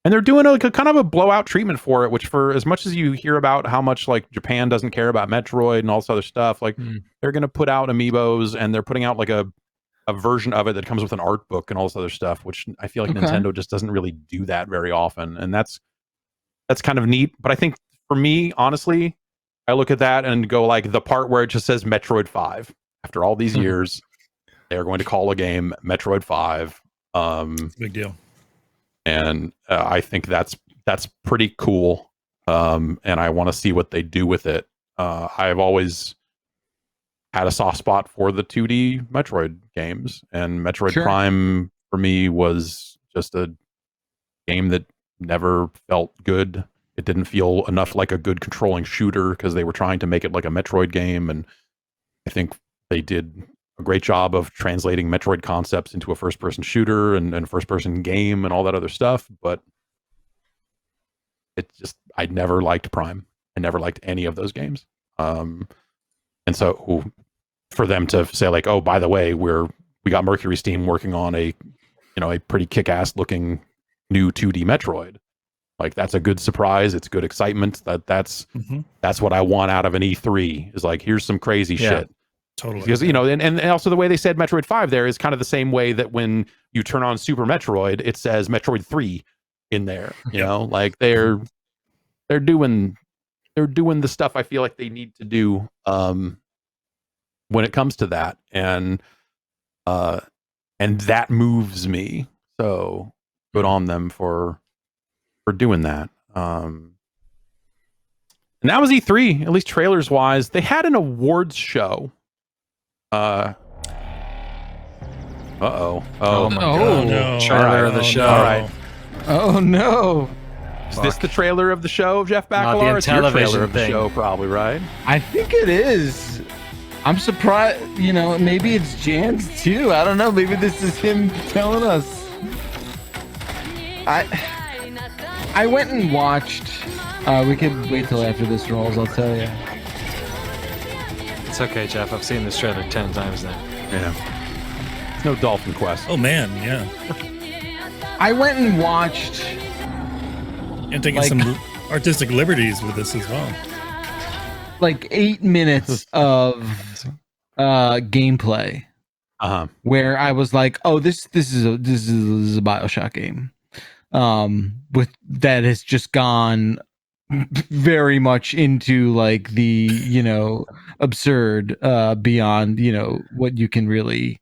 And they're doing a kind of a blowout treatment for it, which, for as much as you hear about how much like Japan doesn't care about Metroid and all this other stuff, like they're going to put out amiibos, and they're putting out like a version of it that comes with an art book and all this other stuff, which I feel like Nintendo just doesn't really do that very often. And that's kind of neat. But I think for me, honestly, I look at that and go like, the part where it just says Metroid 5, after all these years, they're going to call a game Metroid 5. Big deal. And I think that's pretty cool. And I want to see what they do with it. I've always had a soft spot for the 2D Metroid games, and Metroid Prime for me was just a game that never felt good. It didn't feel enough like a good controlling shooter because they were trying to make it like a Metroid game, and I think they did a great job of translating Metroid concepts into a first-person shooter and first-person game and all that other stuff, but it just, I never liked Prime. I never liked any of those games. And so for them to say like, oh, by the way, we got Mercury Steam working on a pretty kick-ass looking new 2D Metroid. Like, that's a good surprise. It's good excitement. That's what I want out of an E3, is like, here's some crazy shit. Totally. Because, and also the way they said Metroid 5 there is kind of the same way that when you turn on Super Metroid, it says Metroid 3 in there. You know, like they're doing the stuff I feel like they need to do when it comes to that. And that moves me. So good on them for doing that. And that was E3, at least trailers wise. They had an awards show. Oh no. Trailer of the show. All right. Oh no. Is this the trailer of the show, Jeff Bakalar? It's your trailer of the show, probably, right? I think it is. I'm surprised, maybe it's Jan's too. I don't know. Maybe this is him telling us. I went and watched. We could wait till after this rolls, I'll tell you. It's okay, Jeff. I've seen this trailer 10 times now. Yeah. It's no Dolphin Quest. Oh, man. Yeah. I went and watched. And taking some artistic liberties with this as well. Like 8 minutes of gameplay. Where I was like, oh, this is a BioShock game. With that has just gone very much into like the absurd beyond what you can really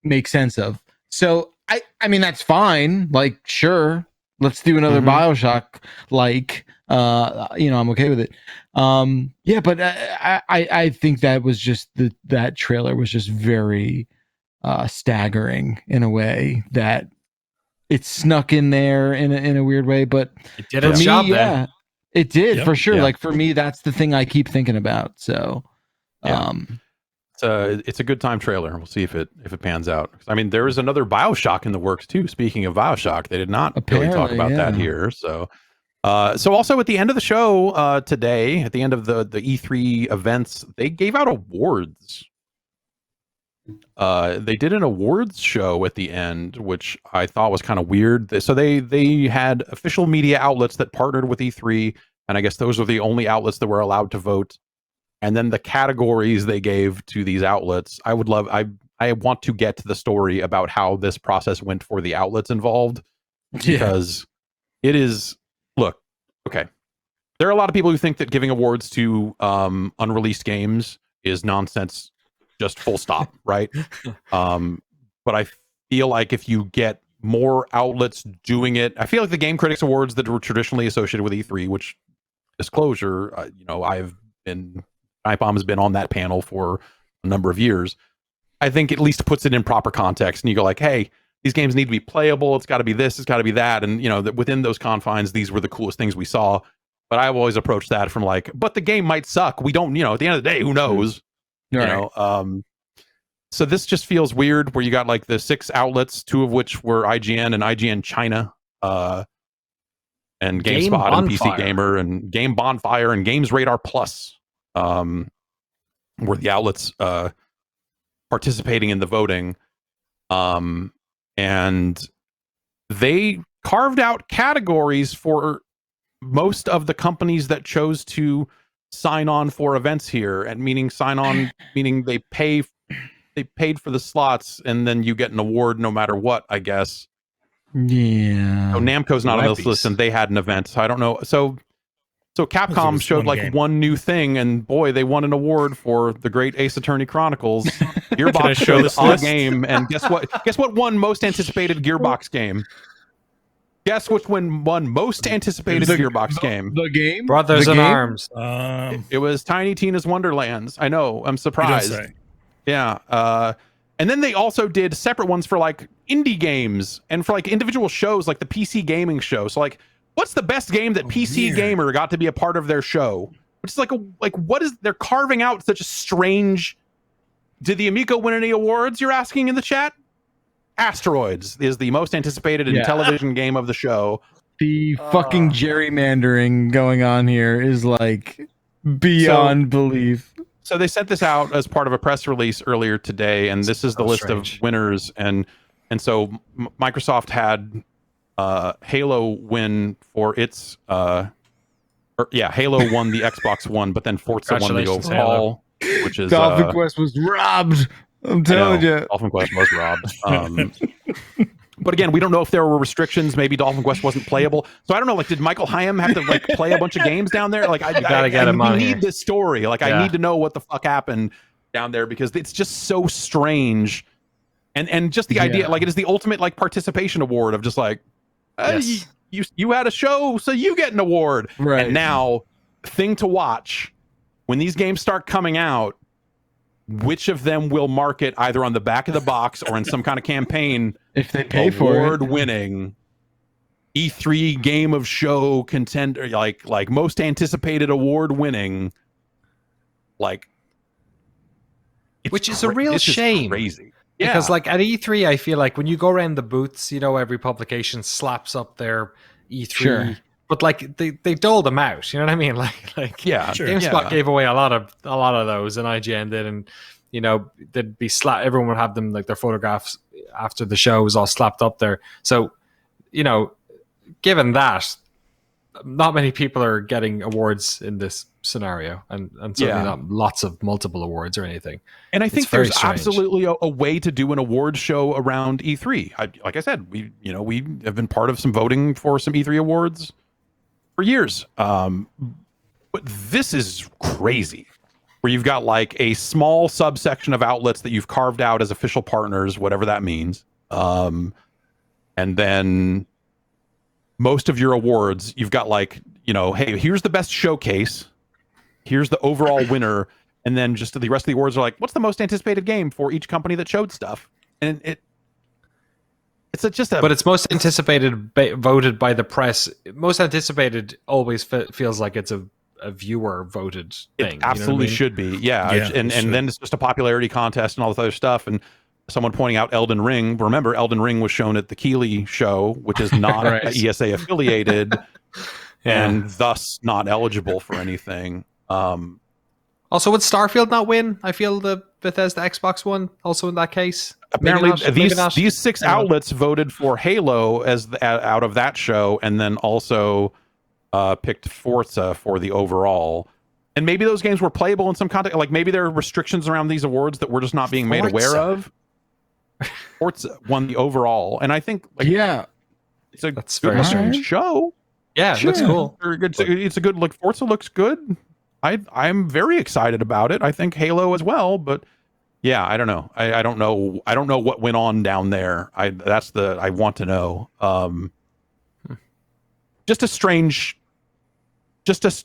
make sense of. So I mean that's fine, like sure, let's do another BioShock, like I'm okay with it. Yeah, but I think that was just that trailer was just very staggering in a way that it snuck in there in a weird way, but it did its job then. It did for sure. Like for me, that's the thing I keep thinking about. So, it's a good time trailer. We'll see if it pans out. I mean, there is another BioShock in the works too. Speaking of BioShock, they did not really talk about that here. So, also at the end of the show today, at the end of the E3 events, they gave out awards. They did an awards show at the end, which I thought was kind of weird. So they had official media outlets that partnered with E3, and I guess those were the only outlets that were allowed to vote. And then the categories they gave to these outlets, I want to get to the story about how this process went for the outlets involved, because it is, look, okay. There are a lot of people who think that giving awards to unreleased games is nonsense. Just full stop, right? But I feel like if you get more outlets doing it, I feel like the Game Critics Awards that were traditionally associated with E3, which, disclosure, Nightbomb has been on that panel for a number of years. I think at least puts it in proper context, and you go like, hey, these games need to be playable. It's got to be this. It's got to be that. And that within those confines, these were the coolest things we saw. But I've always approached that from like, but the game might suck. We don't, at the end of the day, who knows? Right. So this just feels weird where you got like the 6 outlets, 2 of which were IGN and IGN China, and GameSpot and PC Gamer and Game Bonfire and Games Radar Plus, were the outlets participating in the voting. And they carved out categories for most of the companies that chose to sign on for events here, and meaning they paid for the slots, and then you get an award no matter what, I guess. Yeah. So Namco's not on this list, and they had an event, so I don't know. So Capcom showed like one new thing, and boy, they won an award for the great Ace Attorney Chronicles. Gearbox showed a game, and guess what? Guess what won most anticipated Gearbox game? Guess which one won most anticipated Gearbox game? The game? Brothers in Arms. It was Tiny Tina's Wonderlands. I know. I'm surprised. Yeah. And then they also did separate ones for like indie games and for like individual shows, like the PC gaming show. So like, what's the best game that PC Gamer got to be a part of their show? Which is what is, they're carving out such a strange. Did the Amico win any awards? You're asking in the chat. Asteroids is the most anticipated Intellivision game of the show. The fucking gerrymandering going on here is like beyond belief. So they sent this out as part of a press release earlier today, and this is the list of winners. And so Microsoft had Halo win for its Halo won the Xbox One, but then Forza won the overall, which is Dolphin Quest was robbed. I'm telling you, Dolphin Quest was robbed. But again, we don't know if there were restrictions. Maybe Dolphin Quest wasn't playable. So I don't know. Like, did Michael Hyam have to like play a bunch of games down there? Like, I gotta get him on here. We need this story. Like, I need to know what the fuck happened down there, because it's just so strange. And just the idea, like, it is the ultimate like participation award of just like, you had a show, so you get an award. Right. And now, thing to watch when these games start coming out. Which of them will market either on the back of the box or in some kind of campaign if they pay for it? Award-winning E3 game of show contender, like most anticipated award-winning, like, which is a real shame. Crazy, because like at E3, I feel like when you go around the booths, you know, every publication slaps up their E3. Sure. But like they dole them out, you know what I mean? Like GameSpot gave away a lot of those, and IGN did, and you know they'd be everyone would have them like their photographs after the show was all slapped up there. So, you know, given that, not many people are getting awards in this scenario, and certainly not lots of multiple awards or anything. And I think there's absolutely a way to do an award show around E3. Like I said, we have been part of some voting for some E3 awards for years, but this is crazy, where you've got like a small subsection of outlets that you've carved out as official partners, whatever that means, and then most of your awards, you've got like, you know, hey, here's the best showcase, here's the overall winner, and then just the rest of the awards are like, what's the most anticipated game for each company that showed stuff, and but it's most anticipated voted by the press. Most anticipated always feels like it's a viewer voted thing. It absolutely should be. Yeah. And then it's just a popularity contest and all this other stuff. And someone pointing out Elden Ring. Remember, Elden Ring was shown at the Keighley show, which is not ESA affiliated and thus not eligible for anything. Also, would Starfield not win? I feel the Bethesda Xbox one also in that case. Apparently, these 6 outlets voted for Halo as out of that show, and then also picked Forza for the overall. And maybe those games were playable in some context. Like maybe there are restrictions around these awards that we're just not being made aware of. Forza won the overall, and I think that's very strange show. Yeah, it looks cool. It's a good look. Forza looks good. I'm very excited about it. I think Halo as well, but yeah, I don't know. I don't know. I don't know what went on down there. I want to know. Just a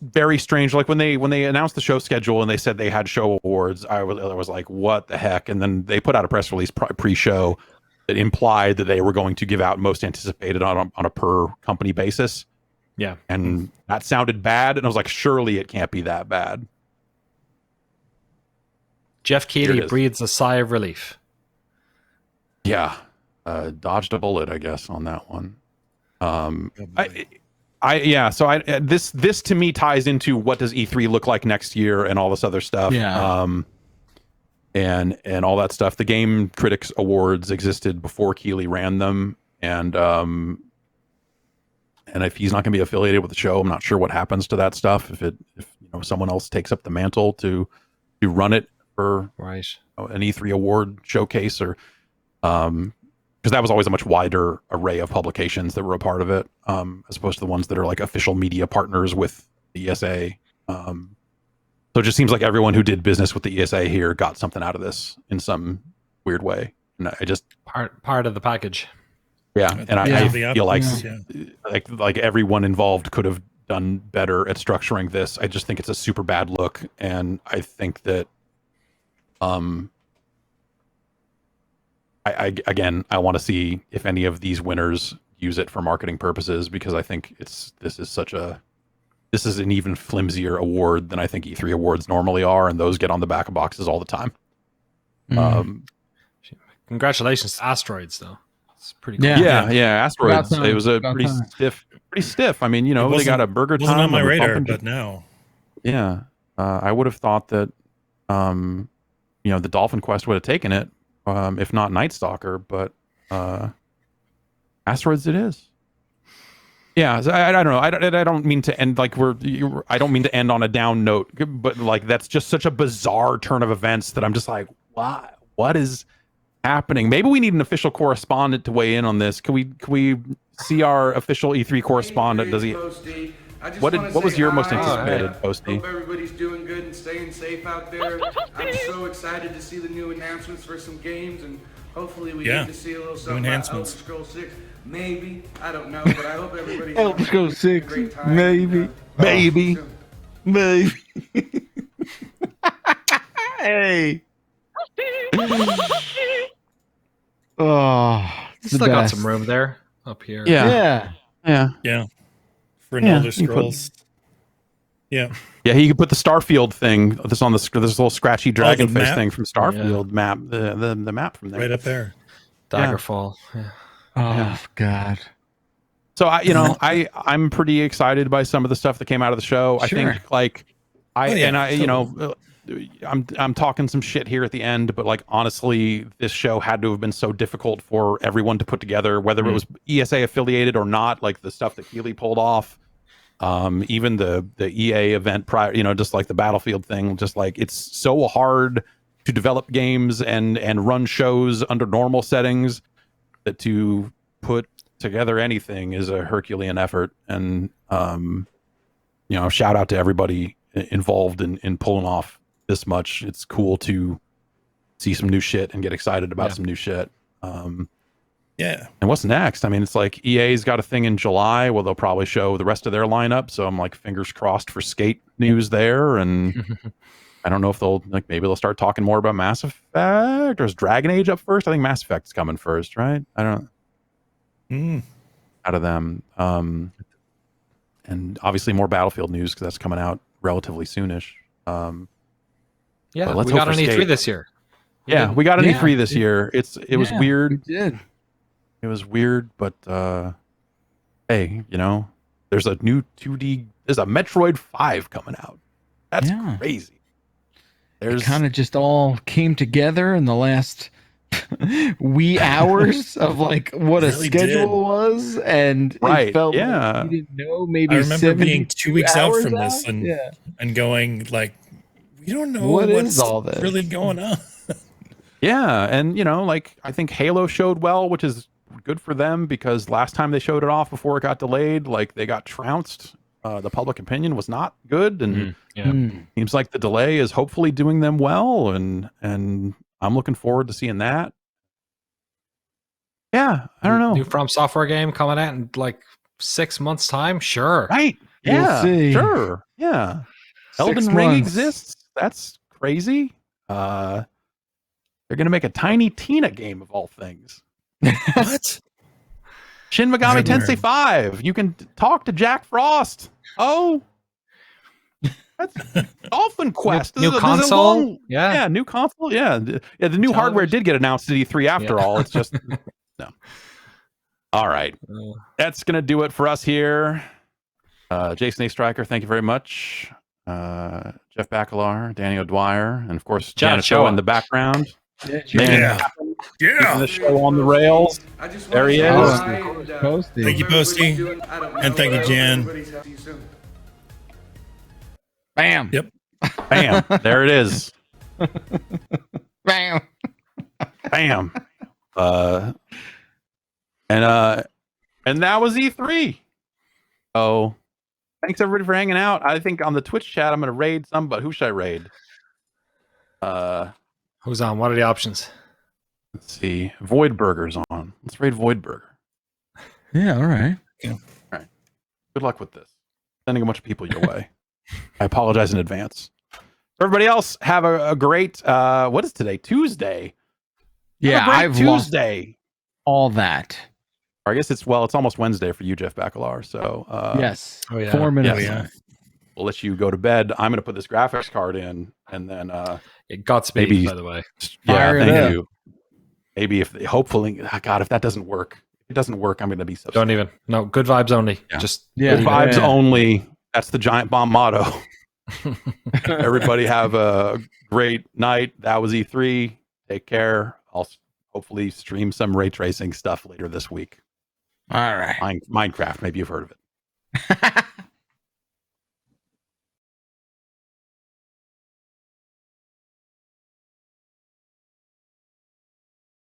very strange. Like when they announced the show schedule and they said they had show awards, I was like, what the heck? And then they put out a press release pre-show that implied that they were going to give out most anticipated on a per company basis. Yeah. And that sounded bad. And I was like, surely it can't be that bad. Jeff Keighley breathes a sigh of relief. Yeah, dodged a bullet, I guess, on that one. This to me ties into what does E3 look like next year and all this other stuff. Yeah. And all that stuff. The Game Critics Awards existed before Keighley ran them, and if he's not going to be affiliated with the show, I'm not sure what happens to that stuff. If someone else takes up the mantle to run it for an E3 award showcase, or because that was always a much wider array of publications that were a part of it, as opposed to the ones that are like official media partners with the ESA. So it just seems like everyone who did business with the ESA here got something out of this in some weird way. And I just part of the package. Yeah, and I feel like everyone involved could have done better at structuring this. I just think it's a super bad look, and I think that I want to see if any of these winners use it for marketing purposes, because I think this is an even flimsier award than I think E3 awards normally are, and those get on the back of boxes all the time. Congratulations to Asteroids, though. It's pretty cool. Yeah, Asteroids. It was a pretty stiff. I mean, they got a burger time. Wasn't on my radar, but now. Yeah, I would have thought that, the Dolphin Quest would have taken it, if not Night Stalker, but Asteroids it is. Yeah, I don't know. I don't mean to end I don't mean to end on a down note, but like that's just such a bizarre turn of events that I'm just like, what is happening? Maybe we need an official correspondent to weigh in on this. Can we see our official E3 correspondent? Does he? What was your most anticipated, Posty? Hope everybody's doing good and staying safe out there. I'm so excited to see the new announcements for some games, and hopefully we get to see a little something about Elder Scrolls 6. Maybe, I don't know, but I hope everybody's Elder Scrolls 6, great time. maybe. Hey. Oh, still got some room there up here. Yeah. For an Elder Scrolls. Yeah, you could put the Starfield thing. This little scratchy dragon face thing from Starfield map. The map from there, right up there. Daggerfall. Yeah. Oh God. So I'm pretty excited by some of the stuff that came out of the show. Sure. I think I'm talking some shit here at the end, but like honestly, this show had to have been so difficult for everyone to put together, whether it was ESA affiliated or not. Like the stuff that Keighley pulled off, even the EA event prior, just like the Battlefield thing, just like it's so hard to develop games and run shows under normal settings that to put together anything is a Herculean effort. And shout out to everybody involved in pulling off this much. It's cool to see some new shit and get excited about some new shit. And what's next? I mean, it's like EA's got a thing in July where they'll probably show the rest of their lineup, so I'm like fingers crossed for Skate news there. And I don't know if maybe they'll start talking more about Mass Effect, or is Dragon Age up first? I think Mass Effect's coming first, right? I don't know. Out of them. And obviously more Battlefield news because that's coming out relatively soonish. We got an E3 this year. We got an E3 this year. It was weird. We did. It was weird, but hey, there's a new 2D. There's a Metroid 5 coming out. That's crazy. It kind of just all came together in the last wee hours of like what a schedule was, and it felt like we didn't know. Maybe I remember being 2 weeks out from this and going like, we don't know what's all this really going on. And I think Halo showed well, which is good for them because last time they showed it off before it got delayed, like they got trounced. The public opinion was not good, and seems like the delay is hopefully doing them well, and I'm looking forward to seeing that. I don't know. New From Software game coming out in like 6 months' time. Sure. Right. We'll see. Sure. Yeah. Elden Ring exists. That's crazy. They're gonna make a Tiny Tina game of all things. What? Shin Megami Tensei 5. You can talk to Jack Frost. Oh. That's Dolphin Quest. New console? Yeah, new console. Yeah, the new hardware did get announced at E3 after all. It's just no. All right, that's gonna do it for us here. Jason A. Stryker, thank you very much. Jeff Bacalar, Danny O'Dwyer, and of course Janet Show in the background. Yeah. The show on the rails. There he is. Thank you, Posty. And thank you, Jan. Bam. Yep. Bam. There it is. Bam. Bam. And that was E3. Oh, thanks everybody for hanging out. I think on the Twitch chat I'm gonna raid some, but who should I raid? Who's on? What are the options? Let's see. Voidburger's on. Let's raid Voidburger. Yeah, all right. Yeah. All right. Good luck with this. Sending a bunch of people your way. I apologize in advance. Everybody else, have a great what is today? Tuesday. Yeah, I've Tuesday. Lost all that. Or I guess it's almost Wednesday for you, Jeff Bacalar. So yes. Oh yeah. 4 minutes. Yes. We'll let you go to bed. I'm going to put this graphics card in, and then Godspeed, maybe, by the way. Yeah, thank you. Maybe hopefully, God, if that doesn't work, if it doesn't work, I'm going to be so. Don't even. No, good vibes only. Yeah. Just good vibes only. That's the Giant Bomb motto. Everybody have a great night. That was E3. Take care. I'll hopefully stream some ray tracing stuff later this week. All right. Minecraft. Maybe you've heard of it.